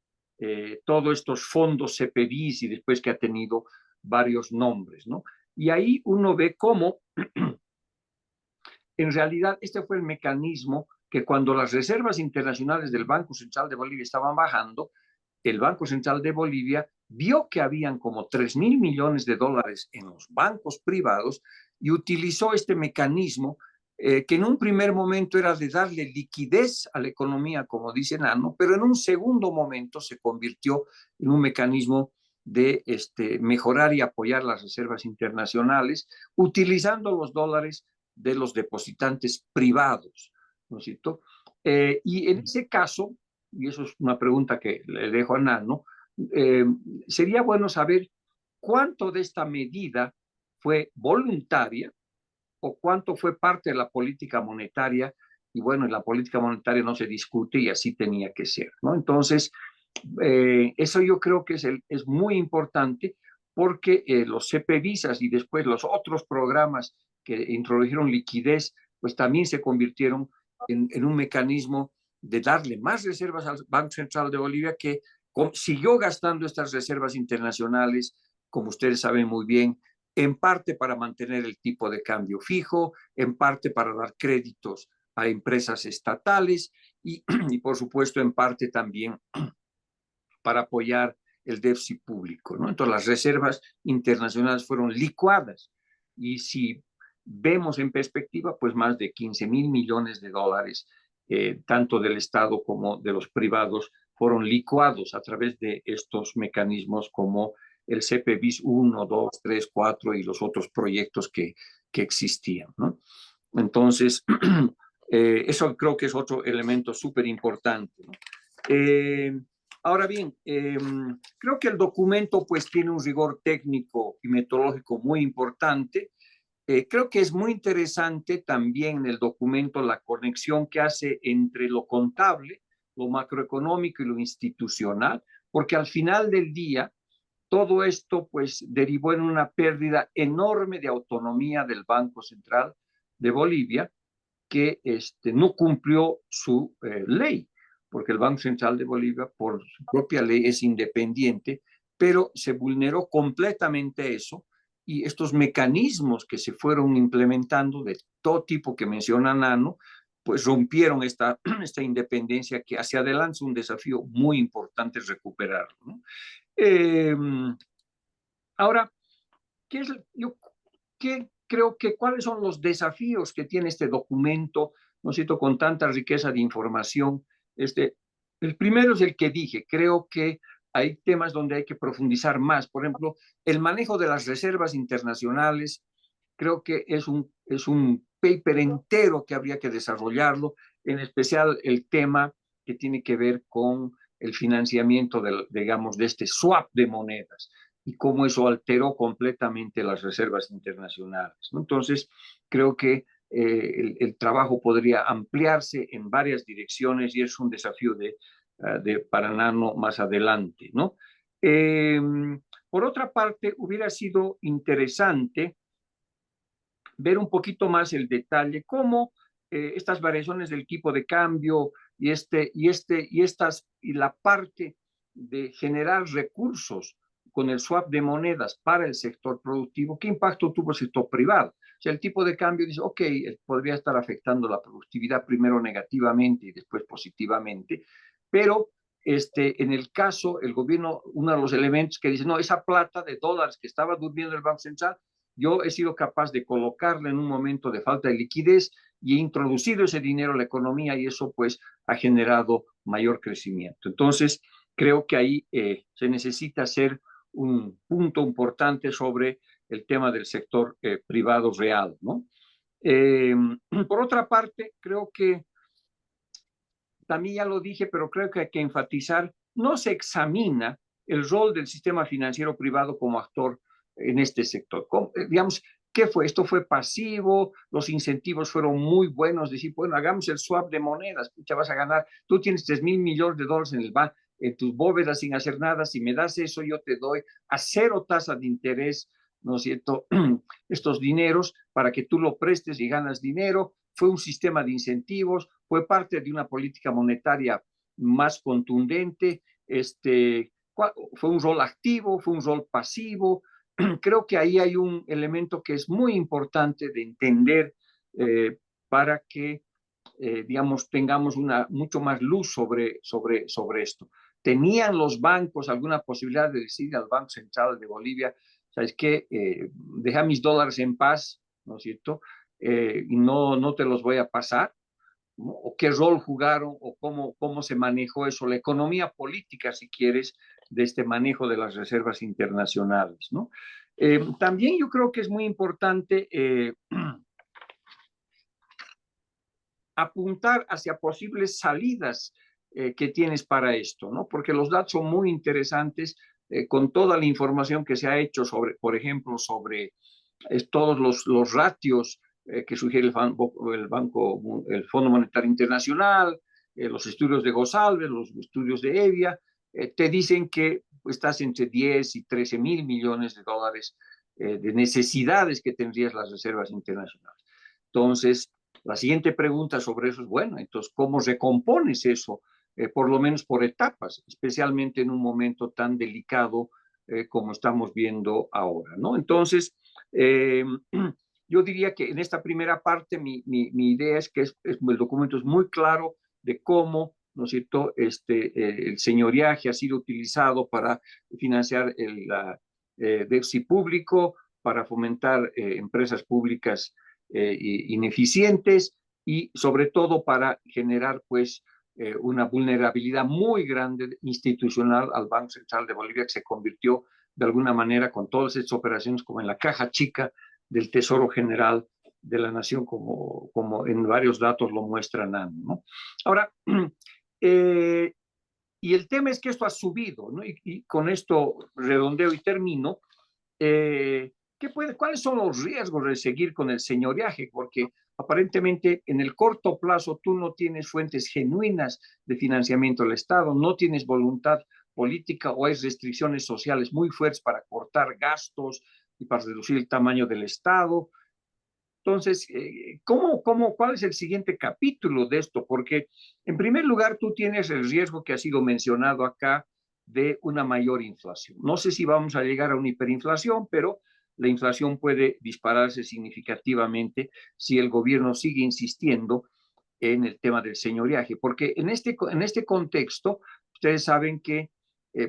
todos estos fondos CPDs y después que ha tenido varios nombres, ¿no? Y ahí uno ve cómo, en realidad, este fue el mecanismo que cuando las reservas internacionales del Banco Central de Bolivia estaban bajando, el Banco Central de Bolivia vio que habían como 3.000 millones de dólares en los bancos privados y utilizó este mecanismo que en un primer momento era de darle liquidez a la economía, como dice Nano, pero en un segundo momento se convirtió en un mecanismo de mejorar y apoyar las reservas internacionales, utilizando los dólares de los depositantes privados, ¿no es cierto? Y en ese caso, y eso es una pregunta que le dejo a Nano, sería bueno saber cuánto de esta medida fue voluntaria o cuánto fue parte de la política monetaria, y bueno, en la política monetaria no se discute y así tenía que ser, ¿no? Entonces, eso yo creo que es muy importante porque los CPVisas y después los otros programas que introdujeron liquidez, pues también se convirtieron en un mecanismo de darle más reservas al Banco Central de Bolivia, que siguió gastando estas reservas internacionales, como ustedes saben muy bien, en parte para mantener el tipo de cambio fijo, en parte para dar créditos a empresas estatales y por supuesto en parte también para apoyar el déficit público, ¿no? Entonces las reservas internacionales fueron licuadas y si vemos en perspectiva, pues más de 15.000 millones de dólares, tanto del Estado como de los privados, fueron licuados a través de estos mecanismos como el CPBIS 1, 2, 3, 4 y los otros proyectos que existían, ¿no? Entonces, eso creo que es otro elemento súper importante, ¿no? Ahora bien, creo que el documento pues tiene un rigor técnico y metodológico muy importante. Creo que es muy interesante también en el documento la conexión que hace entre lo contable, lo macroeconómico y lo institucional, porque al final del día todo esto pues derivó en una pérdida enorme de autonomía del Banco Central de Bolivia, que no cumplió su ley, porque el Banco Central de Bolivia por su propia ley es independiente, pero se vulneró completamente eso y estos mecanismos que se fueron implementando de todo tipo que menciona Nano, pues rompieron esta independencia que hacia adelante es un desafío muy importante recuperarlo, ¿no? Ahora, ¿qué creo que cuáles son los desafíos que tiene este documento, no cito, con tanta riqueza de información? El primero es el que dije, creo que hay temas donde hay que profundizar más. Por ejemplo, el manejo de las reservas internacionales, creo que es un paper entero que habría que desarrollarlo, en especial el tema que tiene que ver con el financiamiento digamos, de este swap de monedas y cómo eso alteró completamente las reservas internacionales, ¿no? Entonces, creo que el trabajo podría ampliarse en varias direcciones y es un desafío para Nano más adelante, ¿no? Por otra parte, hubiera sido interesante ver un poquito más el detalle, cómo estas variaciones del tipo de cambio y la parte de generar recursos con el swap de monedas para el sector productivo, ¿qué impacto tuvo el sector privado? O sea, el tipo de cambio dice, ok, podría estar afectando la productividad primero negativamente y después positivamente, pero en el caso, el gobierno, uno de los elementos que dice, no, esa plata de dólares que estaba durmiendo el Banco Central, yo he sido capaz de colocarla en un momento de falta de liquidez y he introducido ese dinero a la economía y eso pues ha generado mayor crecimiento. Entonces, creo que ahí se necesita hacer un punto importante sobre el tema del sector privado real, ¿no? Por otra parte, creo que también ya lo dije, pero creo que hay que enfatizar, no se examina el rol del sistema financiero privado como actor en este sector. Digamos, ¿qué fue? Esto fue pasivo, los incentivos fueron muy buenos, decir, bueno, hagamos el swap de monedas, ya vas a ganar, tú tienes 3,000 millones de dólares en tus bóvedas sin hacer nada, si me das eso, yo te doy a 0 tasa de interés, ¿no es cierto?, estos dineros para que tú lo prestes y ganas dinero. Fue un sistema de incentivos, fue parte de una política monetaria más contundente, fue un rol activo, fue un rol pasivo. Creo que ahí hay un elemento que es muy importante de entender para que, digamos, tengamos mucho más luz sobre esto. ¿Tenían los bancos alguna posibilidad de decir al Banco Central de Bolivia, ¿sabes qué? Deja mis dólares en paz, ¿no es cierto? Y no te los voy a pasar, ¿no? O qué rol jugaron o cómo se manejó eso, la economía política, si quieres, de este manejo de las reservas internacionales, ¿no? También yo creo que es muy importante apuntar hacia posibles salidas que tienes para esto, ¿no? Porque los datos son muy interesantes con toda la información que se ha hecho sobre, por ejemplo, sobre todos los ratios que sugiere el Fondo Monetario Internacional, los estudios de González, los estudios de Evia, te dicen que estás entre 10 y 13 mil millones de dólares de necesidades que tendrías las reservas internacionales. Entonces, la siguiente pregunta sobre eso es, bueno, entonces, ¿cómo recompones eso? Por lo menos por etapas, especialmente en un momento tan delicado como estamos viendo ahora, ¿no? Entonces, yo diría que en esta primera parte mi idea es que el documento es muy claro de cómo, ¿no es cierto?, el señoreaje ha sido utilizado para financiar el déficit público, para fomentar empresas públicas ineficientes y sobre todo para generar pues una vulnerabilidad muy grande institucional al Banco Central de Bolivia, que se convirtió de alguna manera con todas estas operaciones como en la caja chica del Tesoro General de la Nación, como en varios datos lo muestran, ¿no? Ahora, y el tema es que esto ha subido, ¿no? Y con esto redondeo y termino. ¿Cuáles son los riesgos de seguir con el señoreaje? Porque aparentemente en el corto plazo tú no tienes fuentes genuinas de financiamiento del Estado, no tienes voluntad política o hay restricciones sociales muy fuertes para cortar gastos y para reducir el tamaño del Estado. Entonces, ¿cuál es el siguiente capítulo de esto? Porque en primer lugar tú tienes el riesgo que ha sido mencionado acá de una mayor inflación. No sé si vamos a llegar a una hiperinflación, pero la inflación puede dispararse significativamente si el gobierno sigue insistiendo en el tema del señoreaje, porque en este contexto, ustedes saben que,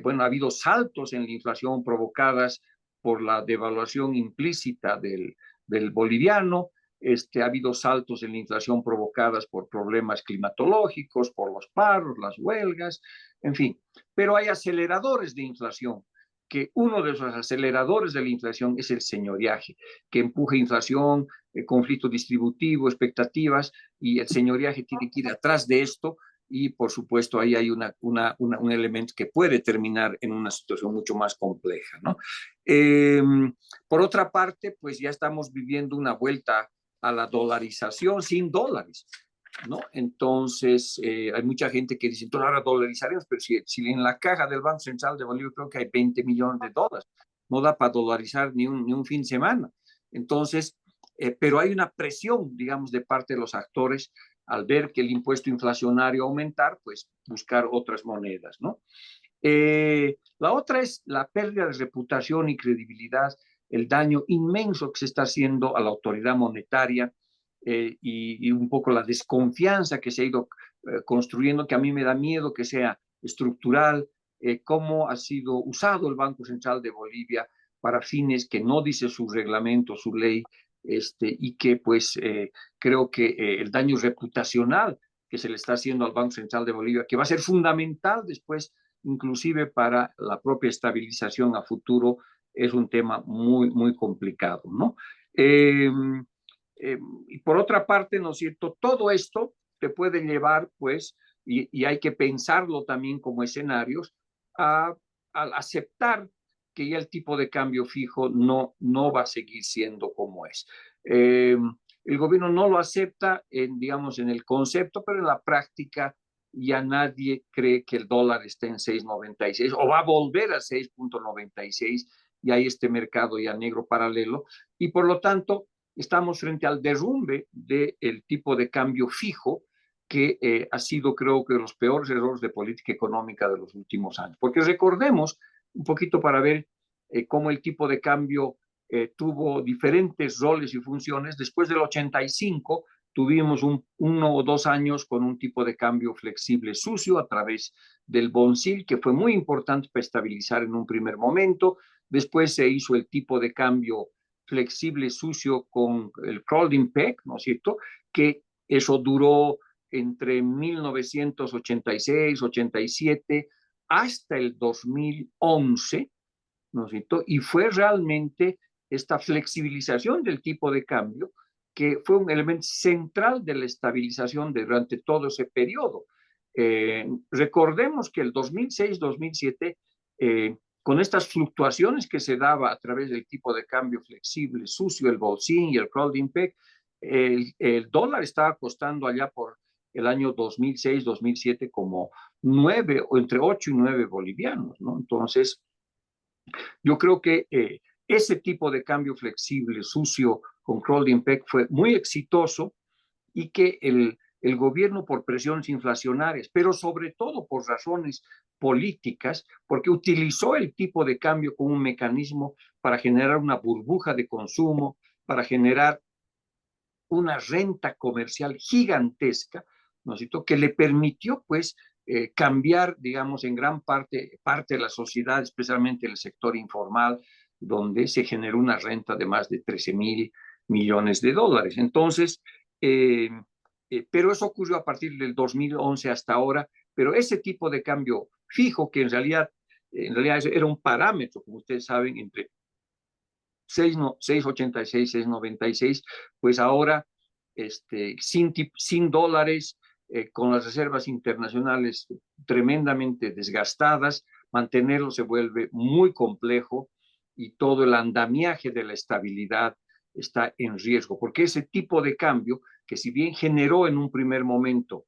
bueno, ha habido saltos en la inflación provocadas por la devaluación implícita del boliviano, ha habido saltos en la inflación provocadas por problemas climatológicos, por los paros, las huelgas, en fin, pero hay aceleradores de inflación que uno de los aceleradores de la inflación es el señoriaje, que empuja inflación, conflicto distributivo, expectativas, y el señoriaje tiene que ir atrás de esto, y por supuesto ahí hay un elemento que puede terminar en una situación mucho más compleja, ¿no? Por otra parte, pues ya estamos viviendo una vuelta a la dolarización sin dólares, ¿no? Entonces, hay mucha gente que dice, entonces ahora dolarizaremos, pero si en la caja del Banco Central de Bolivia creo que hay 20 millones de dólares, no da para dolarizar ni un fin de semana. Entonces, pero hay una presión, digamos, de parte de los actores al ver que el impuesto inflacionario aumentar, pues buscar otras monedas, ¿no? La otra es la pérdida de reputación y credibilidad, el daño inmenso que se está haciendo a la autoridad monetaria, y un poco la desconfianza que se ha ido construyendo, que a mí me da miedo que sea estructural, cómo ha sido usado el Banco Central de Bolivia para fines que no dice su reglamento, su ley, y que pues creo que el daño reputacional que se le está haciendo al Banco Central de Bolivia, que va a ser fundamental después, inclusive para la propia estabilización a futuro, es un tema muy, muy complicado, ¿no? Y por otra parte, ¿no es cierto? Todo esto te puede llevar, pues, y hay que pensarlo también como escenarios, a aceptar que ya el tipo de cambio fijo no va a seguir siendo como es. El gobierno no lo acepta, digamos, en el concepto, pero en la práctica ya nadie cree que el dólar esté en 6.96 o va a volver a 6.96, y hay este mercado ya negro paralelo, y por lo tanto estamos frente al derrumbe del tipo de cambio fijo, que ha sido, creo que, de los peores errores de política económica de los últimos años. Porque recordemos, un poquito para ver cómo el tipo de cambio tuvo diferentes roles y funciones. Después del 85 tuvimos 1 o 2 años con un tipo de cambio flexible sucio a través del Bonsil, que fue muy importante para estabilizar en un primer momento. Después se hizo el tipo de cambio flexible sucio con el crawling peg, ¿no es cierto? Que eso duró entre 1986, 87 hasta el 2011, ¿no es cierto? Y fue realmente esta flexibilización del tipo de cambio que fue un elemento central de la estabilización durante todo ese periodo. Recordemos que el 2006-2007, con estas fluctuaciones que se daba a través del tipo de cambio flexible, sucio, el bolsín y el crawling peg, el dólar estaba costando allá por el año 2006-2007 como 9 o entre 8 y 9 bolivianos, ¿no? Entonces, yo creo que ese tipo de cambio flexible, sucio, con crawling peg fue muy exitoso, y que el gobierno, por presiones inflacionarias, pero sobre todo por razones políticas, porque utilizó el tipo de cambio como un mecanismo para generar una burbuja de consumo, para generar una renta comercial gigantesca, ¿no es cierto?, que le permitió, pues, cambiar, digamos, en gran parte de la sociedad, especialmente el sector informal, donde se generó una renta de más de 13.000 millones de dólares. Entonces, pero eso ocurrió a partir del 2011 hasta ahora, pero ese tipo de cambio fijo, que en realidad era un parámetro, como ustedes saben, entre 6.86, 6.96, pues ahora sin dólares, con las reservas internacionales tremendamente desgastadas, mantenerlo se vuelve muy complejo, y todo el andamiaje de la estabilidad está en riesgo, porque ese tipo de cambio, que si bien generó en un primer momento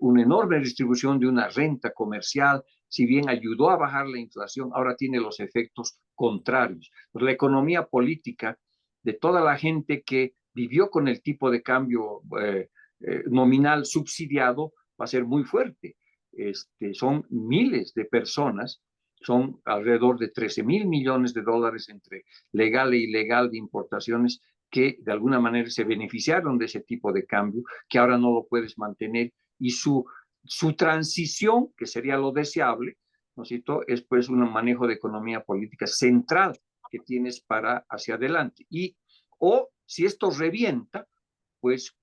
una enorme distribución de una renta comercial, si bien ayudó a bajar la inflación, ahora tiene los efectos contrarios. Pues la economía política de toda la gente que vivió con el tipo de cambio nominal subsidiado va a ser muy fuerte. Son miles de personas, son alrededor de 13.000 millones de dólares entre legal e ilegal de importaciones, que de alguna manera se beneficiaron de ese tipo de cambio, que ahora no lo puedes mantener, y su transición, que sería lo deseable, ¿no es cierto?, es pues un manejo de economía política central que tienes para hacia adelante. O si esto revienta, pues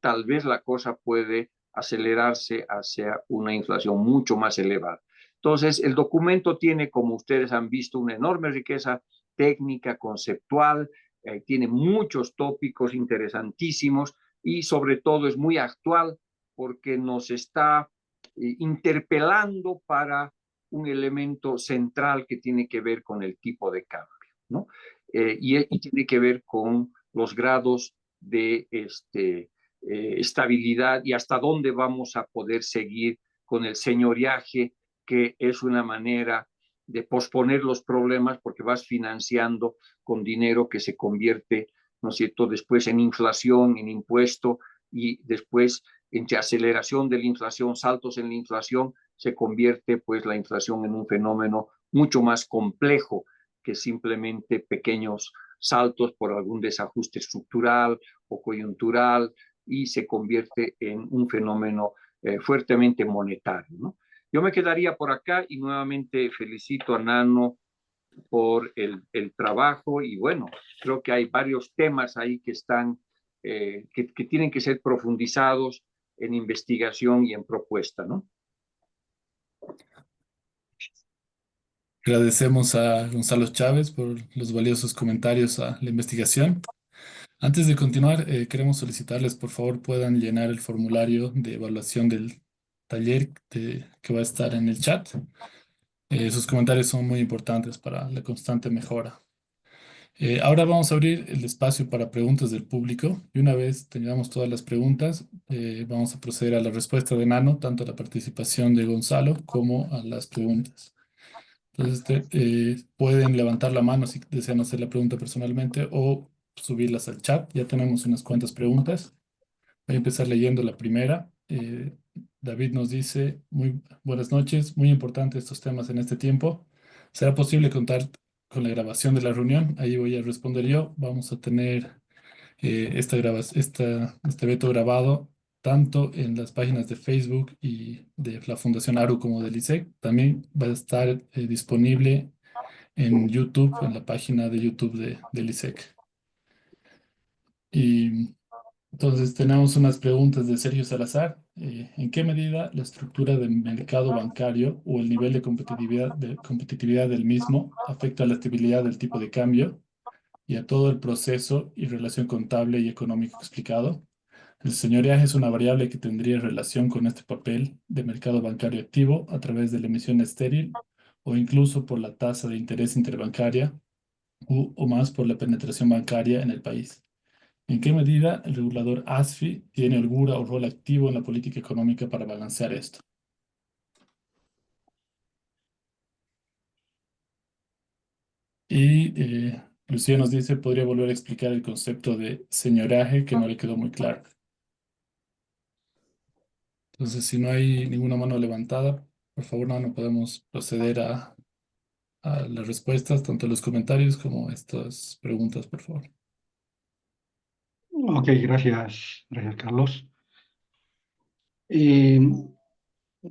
tal vez la cosa puede acelerarse hacia una inflación mucho más elevada. Entonces, el documento tiene, como ustedes han visto, una enorme riqueza técnica, conceptual, tiene muchos tópicos interesantísimos y sobre todo es muy actual porque nos está interpelando para un elemento central que tiene que ver con el tipo de cambio, ¿no? Y tiene que ver con los grados de estabilidad y hasta dónde vamos a poder seguir con el señoreaje, que es una manera de posponer los problemas porque vas financiando con dinero que se convierte, ¿no es cierto?, después en inflación, en impuesto y después entre aceleración de la inflación, saltos en la inflación, se convierte pues la inflación en un fenómeno mucho más complejo que simplemente pequeños saltos por algún desajuste estructural o coyuntural y se convierte en un fenómeno fuertemente monetario, ¿no? Yo me quedaría por acá y nuevamente felicito a Nano por el trabajo y bueno, creo que hay varios temas ahí que están, que tienen que ser profundizados en investigación y en propuesta, ¿no? Agradecemos a Gonzalo Chávez por los valiosos comentarios a la investigación. Antes de continuar, queremos solicitarles, por favor, puedan llenar el formulario de evaluación del taller que va a estar en el chat. Sus comentarios son muy importantes para la constante mejora. Ahora vamos a abrir el espacio para preguntas del público y una vez tengamos todas las preguntas, vamos a proceder a la respuesta de Nano, tanto a la participación de Gonzalo como a las preguntas. Entonces, pueden levantar la mano si desean hacer la pregunta personalmente o subirlas al chat. Ya tenemos unas cuantas preguntas. Voy a empezar leyendo la primera. David nos dice, muy buenas noches, muy importante estos temas en este tiempo. ¿Será posible contar con la grabación de la reunión? Ahí voy a responder yo. Vamos a tener este veto grabado tanto en las páginas de Facebook y de la Fundación ARU como del ISEC. También va a estar disponible en YouTube, en la página de YouTube del ISEC. Y entonces tenemos unas preguntas de Sergio Salazar. ¿En qué medida la estructura del mercado bancario o el nivel de competitividad del mismo afecta a la estabilidad del tipo de cambio y a todo el proceso y relación contable y económico explicado? El señoreaje es una variable que tendría relación con este papel de mercado bancario activo a través de la emisión estéril o incluso por la tasa de interés interbancaria o más por la penetración bancaria en el país. ¿En qué medida el regulador ASFI tiene holgura o rol activo en la política económica para balancear esto? Y Lucía nos dice, ¿podría volver a explicar el concepto de señoraje que no le quedó muy claro? Entonces, si no hay ninguna mano levantada, por favor, no podemos proceder a las respuestas, tanto los comentarios como estas preguntas, por favor. Ok, gracias Carlos. A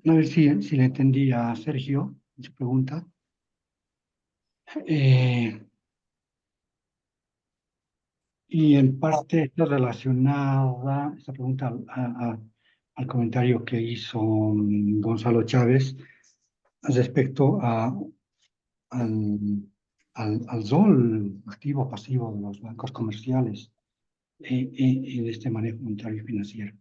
ver si le entendí a Sergio su pregunta. Y en parte está relacionada esta pregunta al comentario que hizo Gonzalo Chávez respecto al rol activo o pasivo de los bancos comerciales en este manejo monetario y financiero.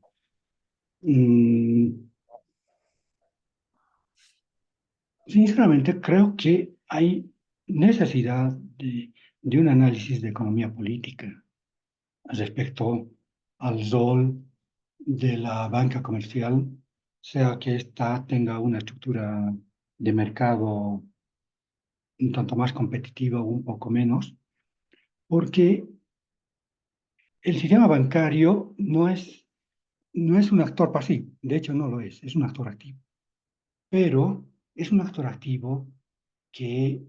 Sinceramente, creo que hay necesidad de un análisis de economía política respecto al rol de la banca comercial, sea que ésta tenga una estructura de mercado un tanto más competitiva o un poco menos, porque el sistema bancario no es un actor pasivo, de hecho no lo es un actor activo, pero es un actor activo que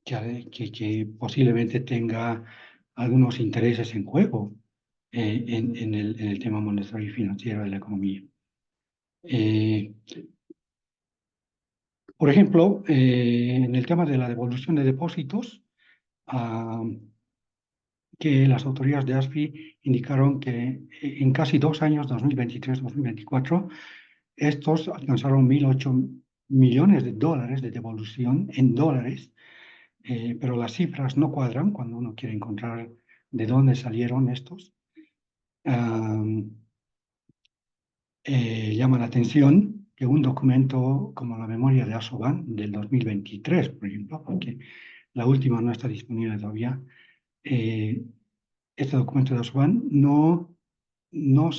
que posiblemente tenga algunos intereses en juego en el tema monetario y financiero de la economía. Por ejemplo, en el tema de la devolución de depósitos, que las autoridades de ASFI indicaron que en casi 2 años, 2023-2024, Estos alcanzaron 1.008 millones de dólares de devolución en dólares, pero las cifras no cuadran cuando uno quiere encontrar de dónde salieron estos. Llama la atención que un documento como la memoria de Asoban del 2023, por ejemplo, porque la última no está disponible todavía, este documento de Asoban no, no,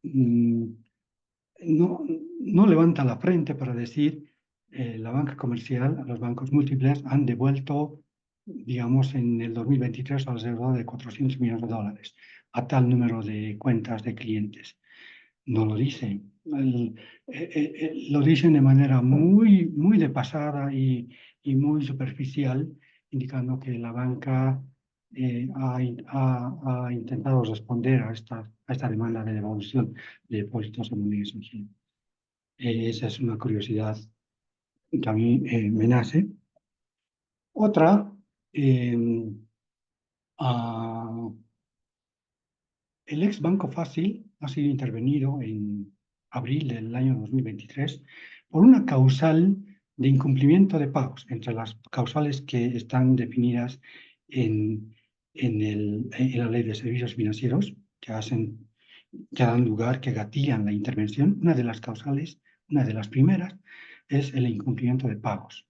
mm, no levanta la frente para decir la banca comercial, los bancos múltiples han devuelto, digamos, en el 2023 alrededor de 400 millones de dólares a tal número de cuentas de clientes. No lo dicen. Lo dicen de manera muy, muy de pasada y muy superficial, indicando que la banca ha intentado responder a esta demanda de devolución de depósitos en moneda extranjera. Esa es una curiosidad que a mí me nace. Otra, el ex Banco Fácil ha sido intervenido en abril del año 2023 por una causal de incumplimiento de pagos, entre las causales que están definidas en la Ley de Servicios Financieros, que dan lugar, que gatillan la intervención. Una de las causales, una de las primeras, es el incumplimiento de pagos.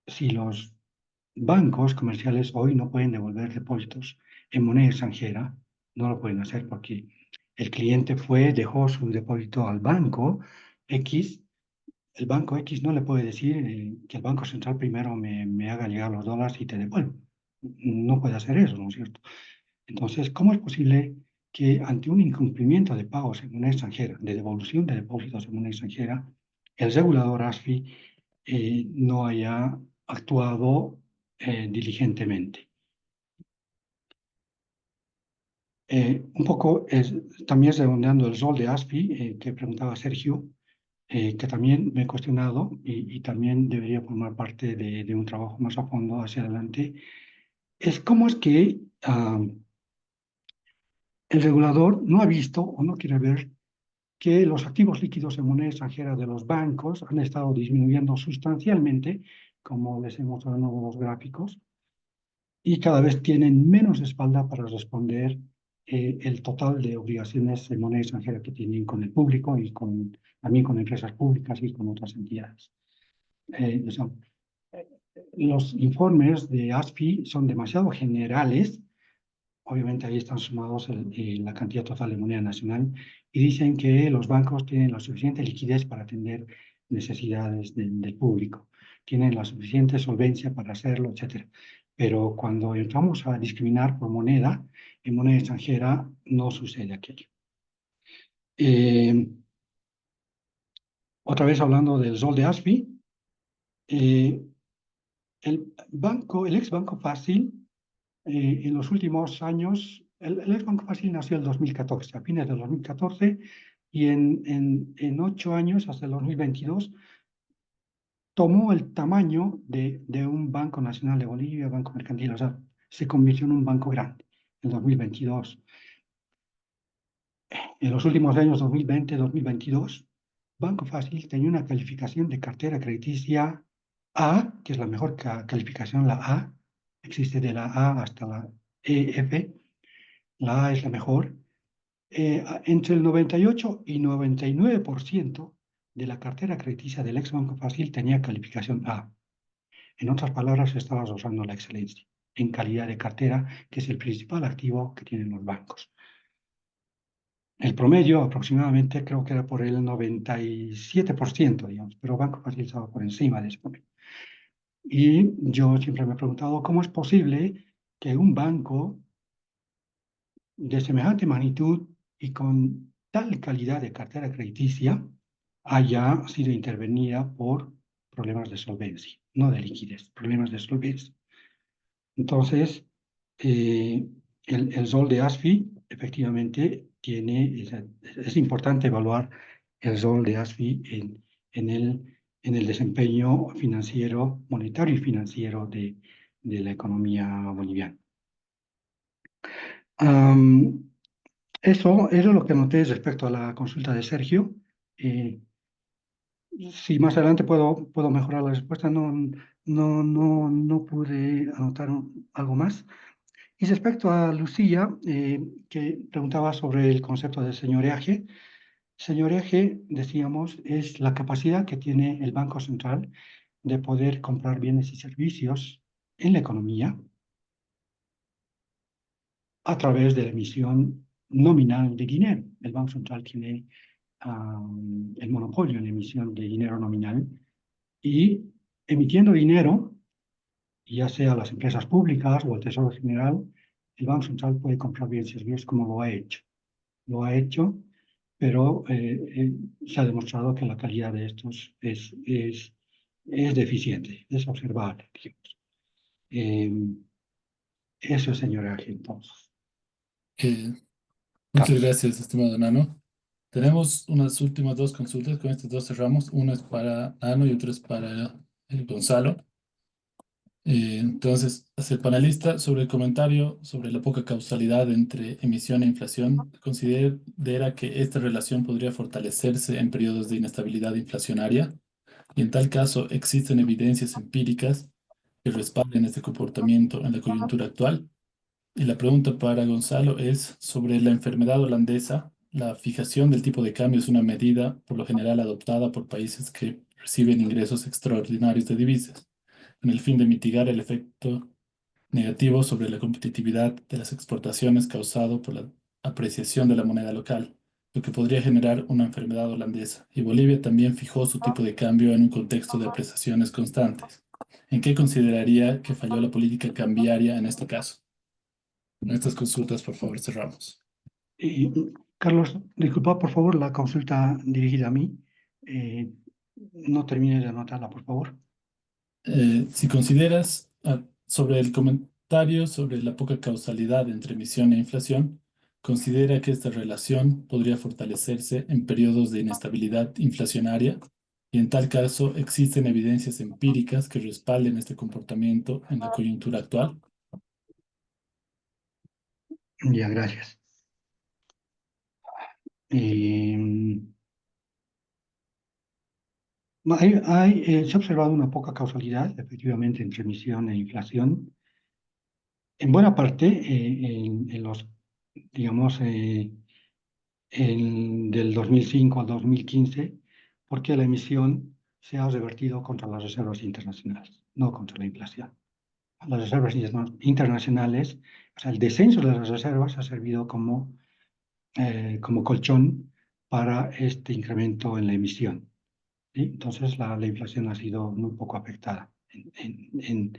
Si los bancos comerciales hoy no pueden devolver depósitos en moneda extranjera, no lo pueden hacer porque el cliente dejó su depósito al banco X. El banco X no le puede decir que el Banco Central primero me haga llegar los dólares y te devuelvo. No puede hacer eso, ¿no es cierto? Entonces, ¿cómo es posible que ante un incumplimiento de pagos en moneda extranjera, de devolución de depósitos en moneda extranjera, el regulador ASFI no haya actuado diligentemente? Un poco también redondeando el rol de ASFI, que preguntaba Sergio, que también me he cuestionado y también debería formar parte de un trabajo más a fondo hacia adelante, es cómo es que el regulador no ha visto o no quiere ver que los activos líquidos en moneda extranjera de los bancos han estado disminuyendo sustancialmente, como les he mostrado en los gráficos, y cada vez tienen menos espalda para responder el total de obligaciones en moneda extranjera que tienen con el público y también con empresas públicas y con otras entidades. Los informes de ASFI son demasiado generales. Obviamente ahí están sumados la cantidad total de moneda nacional y dicen que los bancos tienen la suficiente liquidez para atender necesidades del público, tienen la suficiente solvencia para hacerlo, etc. Pero cuando entramos a discriminar por moneda, en moneda extranjera no sucede aquello. Otra vez hablando del rol de ASFI, el ex Banco Fácil, en los últimos años, el ex Banco Fácil nació en el 2014, a fines del 2014, y en 8 años, hasta el 2022, tomó el tamaño de un Banco Nacional de Bolivia, Banco Mercantil, o sea, se convirtió en un banco grande en 2022. En los últimos años, 2020-2022, Banco Fácil tenía una calificación de cartera crediticia A, que es la mejor calificación, la A. Existe de la A hasta la EF. La A es la mejor. Entre el 98 y 99% de la cartera crediticia del ex Banco Fácil tenía calificación A. En otras palabras, estaba rozando la excelencia en calidad de cartera, que es el principal activo que tienen los bancos. El promedio aproximadamente creo que era por el 97%, digamos, pero Banco Fácil estaba por encima de ese promedio. Y yo siempre me he preguntado cómo es posible que un banco de semejante magnitud y con tal calidad de cartera crediticia haya sido intervenida por problemas de solvencia, no de liquidez, problemas de solvencia. Entonces, el rol de ASFI efectivamente es importante evaluar el rol de ASFI en el desempeño financiero, monetario y financiero de la economía boliviana. Eso es lo que noté respecto a la consulta de Sergio. Eh, si más adelante puedo mejorar la respuesta, no pude anotar algo más. Y respecto a Lucía, que preguntaba sobre el concepto de señoreaje, señoreaje, decíamos, es la capacidad que tiene el Banco Central de poder comprar bienes y servicios en la economía a través de la emisión nominal de dinero. El Banco Central tiene el monopolio en la emisión de dinero nominal y emitiendo dinero, ya sea las empresas públicas o el Tesoro General, el Banco Central puede comprar bienes y servicios como lo ha hecho. Lo ha hecho, pero se ha demostrado que la calidad de estos es deficiente, es observable, digamos. Eh, Eso, señora Ángel, entonces. Eh, Muchas Carlos. gracias, estimado Nano. Tenemos unas últimas dos consultas, con estas dos cerramos. Una es para Nano y otra es para Gonzalo. Entonces, hacia el panelista, sobre el comentario sobre la poca causalidad entre emisión e inflación, considera que esta relación podría fortalecerse en periodos de inestabilidad inflacionaria y en tal caso existen evidencias empíricas que respalden este comportamiento en la coyuntura actual. Y la pregunta para Gonzalo es sobre la enfermedad holandesa. La fijación del tipo de cambio es una medida por lo general adoptada por países que reciben ingresos extraordinarios de divisas, con el fin de mitigar el efecto negativo sobre la competitividad de las exportaciones causado por la apreciación de la moneda local, lo que podría generar una enfermedad holandesa. Y Bolivia también fijó su tipo de cambio en un contexto de apreciaciones constantes. ¿En qué consideraría que falló la política cambiaria en este caso? Con estas consultas, por favor, cerramos. Y, Carlos, disculpa, por favor, la consulta dirigida a mí. Eh, no termine de anotarla, por favor. Si consideras sobre el comentario sobre la poca causalidad entre emisión e inflación, considera que esta relación podría fortalecerse en periodos de inestabilidad inflacionaria y en tal caso existen evidencias empíricas que respalden este comportamiento en la coyuntura actual. Ya, gracias. Eh, se ha observado una poca causalidad, efectivamente, entre emisión e inflación. En buena parte, en los, digamos, del 2005 al 2015, porque la emisión se ha revertido contra las reservas internacionales, no contra la inflación. Las reservas internacionales, o sea, el descenso de las reservas ha servido como colchón para este incremento en la emisión. ¿Sí? Entonces, la inflación ha sido muy poco afectada en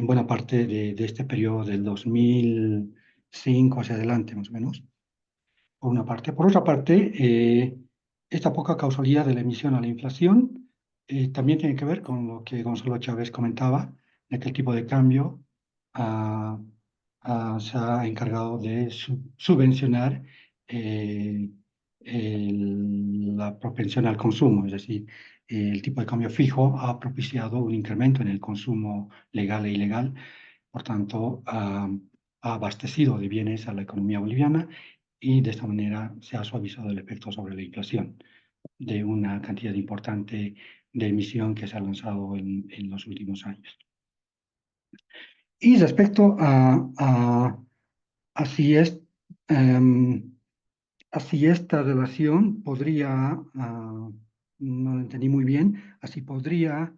buena parte de este periodo del 2005 hacia adelante, más o menos, por una parte. Por otra parte, esta poca causalidad de la emisión a la inflación también tiene que ver con lo que Gonzalo Chávez comentaba, de que el tipo de cambio ah, se ha encargado de subvencionar eh, la propensión al consumo, es decir, el tipo de cambio fijo ha propiciado un incremento en el consumo legal e ilegal, por tanto, ha abastecido de bienes a la economía boliviana y de esta manera se ha suavizado el efecto sobre la inflación de una cantidad importante de emisión que se ha lanzado en los últimos años. Y respecto a em, si esta relación podría, no lo entendí muy bien, así podría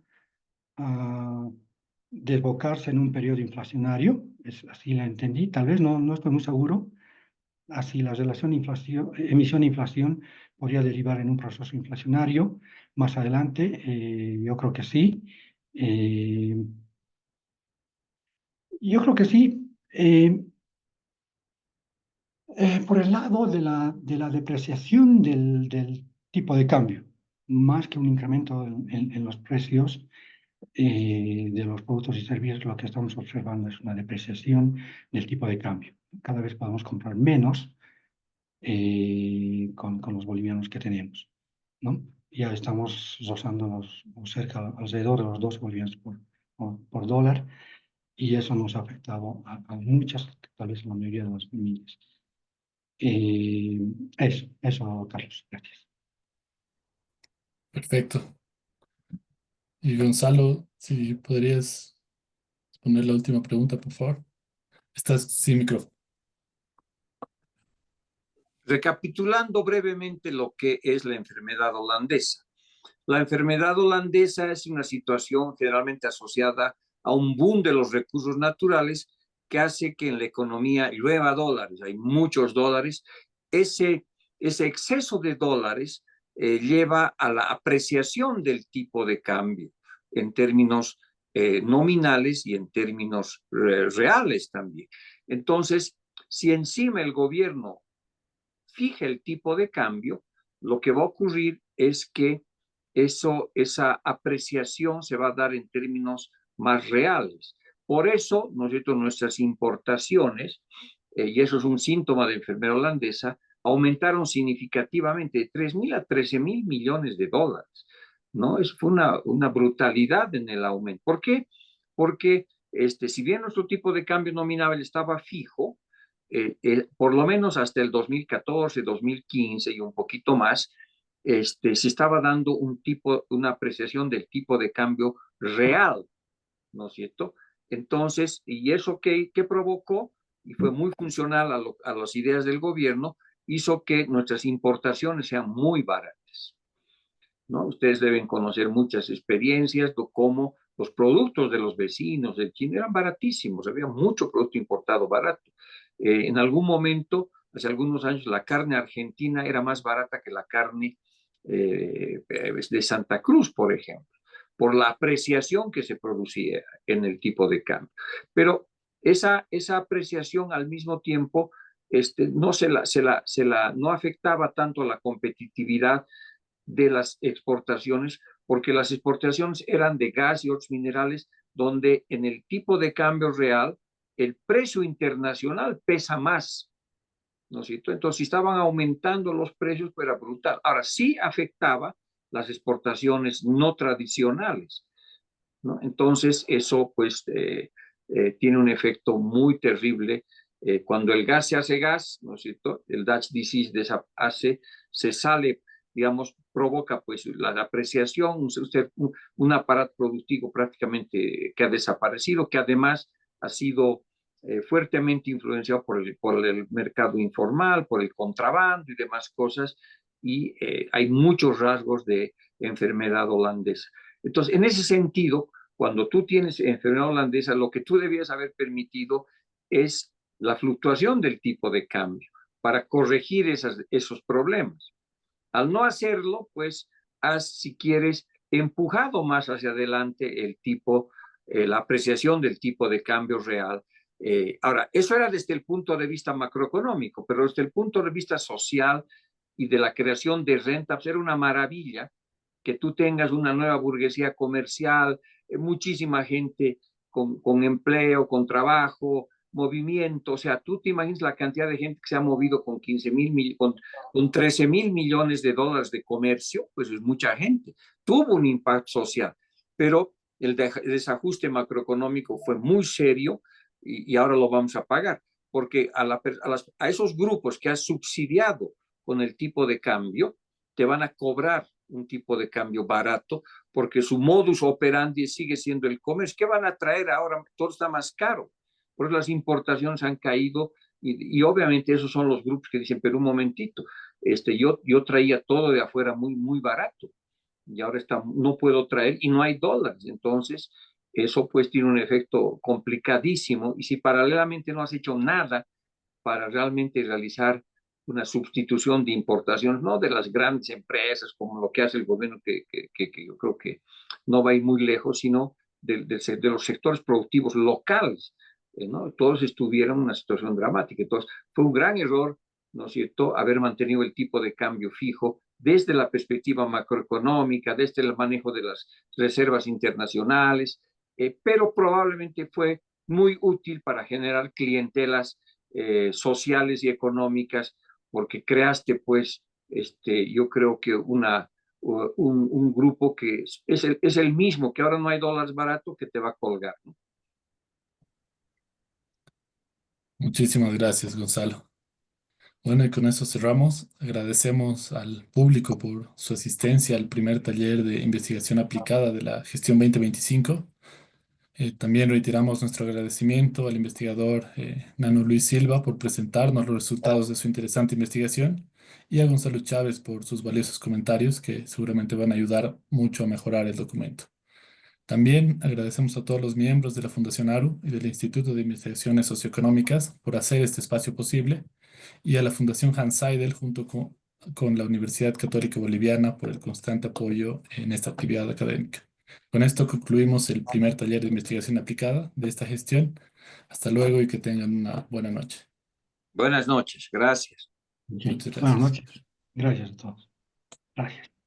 desbocarse en un periodo inflacionario, así la entendí, tal vez no estoy muy seguro, así la relación emisión-inflación podría derivar en un proceso inflacionario más adelante, yo creo que sí. Eh, yo creo que sí. Por el lado de la depreciación del tipo de cambio, más que un incremento en los precios de los productos y servicios, lo que estamos observando es una depreciación del tipo de cambio. Cada vez podemos comprar menos con los bolivianos que tenemos, ¿no? Ya estamos rozando alrededor de los 2 bolivianos por dólar, y eso nos ha afectado a muchas, tal vez a la mayoría de las familias. Eso, Carlos, gracias. Perfecto. Y Gonzalo, si podrías poner la última pregunta, por favor. Estás sin micrófono. Recapitulando brevemente lo que es la enfermedad holandesa. La enfermedad holandesa es una situación generalmente asociada a un boom de los recursos naturales que hace que en la economía llueva dólares, hay muchos dólares. Ese exceso de dólares lleva a la apreciación del tipo de cambio en términos nominales y en términos reales también. Entonces, si encima el gobierno fija el tipo de cambio, lo que va a ocurrir es que esa apreciación se va a dar en términos más reales. Por eso, ¿no es cierto?, nuestras importaciones, y eso es un síntoma de enfermedad holandesa, aumentaron significativamente de 3.000 a 13.000 millones de dólares. ¿No? Fue una brutalidad en el aumento. ¿Por qué? Porque si bien nuestro tipo de cambio nominal estaba fijo, por lo menos hasta el 2014, 2015 y un poquito más, se estaba dando una apreciación del tipo de cambio real, ¿no es cierto? Entonces, ¿y eso qué provocó? Y fue muy funcional a las ideas del gobierno, hizo que nuestras importaciones sean muy baratas, ¿no? Ustedes deben conocer muchas experiencias de cómo los productos de los vecinos de China eran baratísimos, había mucho producto importado barato. En algún momento, hace algunos años, la carne argentina era más barata que la carne de Santa Cruz, por ejemplo, por la apreciación que se producía en el tipo de cambio. Pero esa apreciación al mismo tiempo no afectaba tanto la competitividad de las exportaciones, porque las exportaciones eran de gas y otros minerales, donde en el tipo de cambio real el precio internacional pesa más, ¿no es cierto? Entonces, si estaban aumentando los precios, pues era brutal. Ahora, sí afectaba las exportaciones no tradicionales, ¿no? Entonces, eso pues tiene un efecto muy terrible. Cuando el gas se hace gas, ¿no es cierto? El Dutch disease se sale, digamos, provoca pues la apreciación, un aparato productivo prácticamente que ha desaparecido, que además ha sido fuertemente influenciado por el mercado informal, por el contrabando y demás cosas, y hay muchos rasgos de enfermedad holandesa. Entonces, en ese sentido, cuando tú tienes enfermedad holandesa, lo que tú debías haber permitido es la fluctuación del tipo de cambio para corregir esos problemas. Al no hacerlo, pues has, si quieres, empujado más hacia adelante la apreciación del tipo de cambio real. Ahora, eso era desde el punto de vista macroeconómico, pero desde el punto de vista social y de la creación de renta, pues era una maravilla que tú tengas una nueva burguesía comercial, muchísima gente con empleo, con trabajo, movimiento. O sea, tú te imaginas la cantidad de gente que se ha movido con 15.000, con 13.000 millones de dólares de comercio, pues es mucha gente. Tuvo un impacto social, pero el desajuste macroeconómico fue muy serio y ahora lo vamos a pagar, porque a esos grupos que has subsidiado con el tipo de cambio, te van a cobrar un tipo de cambio barato, porque su modus operandi sigue siendo el comercio. ¿Qué van a traer ahora? Todo está más caro. Por eso las importaciones han caído y obviamente esos son los grupos que dicen, pero un momentito, yo traía todo de afuera muy, muy barato y ahora no puedo traer y no hay dólares. Entonces, eso pues tiene un efecto complicadísimo y si paralelamente no has hecho nada para realmente realizar una sustitución de importaciones, no de las grandes empresas como lo que hace el gobierno, que yo creo que no va a ir muy lejos, sino de los sectores productivos locales, ¿no? Todos estuvieron en una situación dramática. Entonces, fue un gran error, ¿no es cierto?, haber mantenido el tipo de cambio fijo desde la perspectiva macroeconómica, desde el manejo de las reservas internacionales, pero probablemente fue muy útil para generar clientelas sociales y económicas, porque creaste, pues, yo creo que un grupo que es el mismo, que ahora no hay dólares baratos, que te va a colgar, ¿no? Muchísimas gracias, Gonzalo. Bueno, y con eso cerramos. Agradecemos al público por su asistencia al primer taller de investigación aplicada de la gestión 2025. También reiteramos nuestro agradecimiento al investigador Nano Luis Silva por presentarnos los resultados de su interesante investigación y a Gonzalo Chávez por sus valiosos comentarios que seguramente van a ayudar mucho a mejorar el documento. También agradecemos a todos los miembros de la Fundación ARU y del Instituto de Investigaciones Socioeconómicas por hacer este espacio posible y a la Fundación Hans Seidel junto con la Universidad Católica Boliviana por el constante apoyo en esta actividad académica. Con esto concluimos el primer taller de investigación aplicada de esta gestión. Hasta luego y que tengan una buena noche. Buenas noches, gracias. Ok, Muchas buenas gracias. noches. Gracias a todos. Gracias.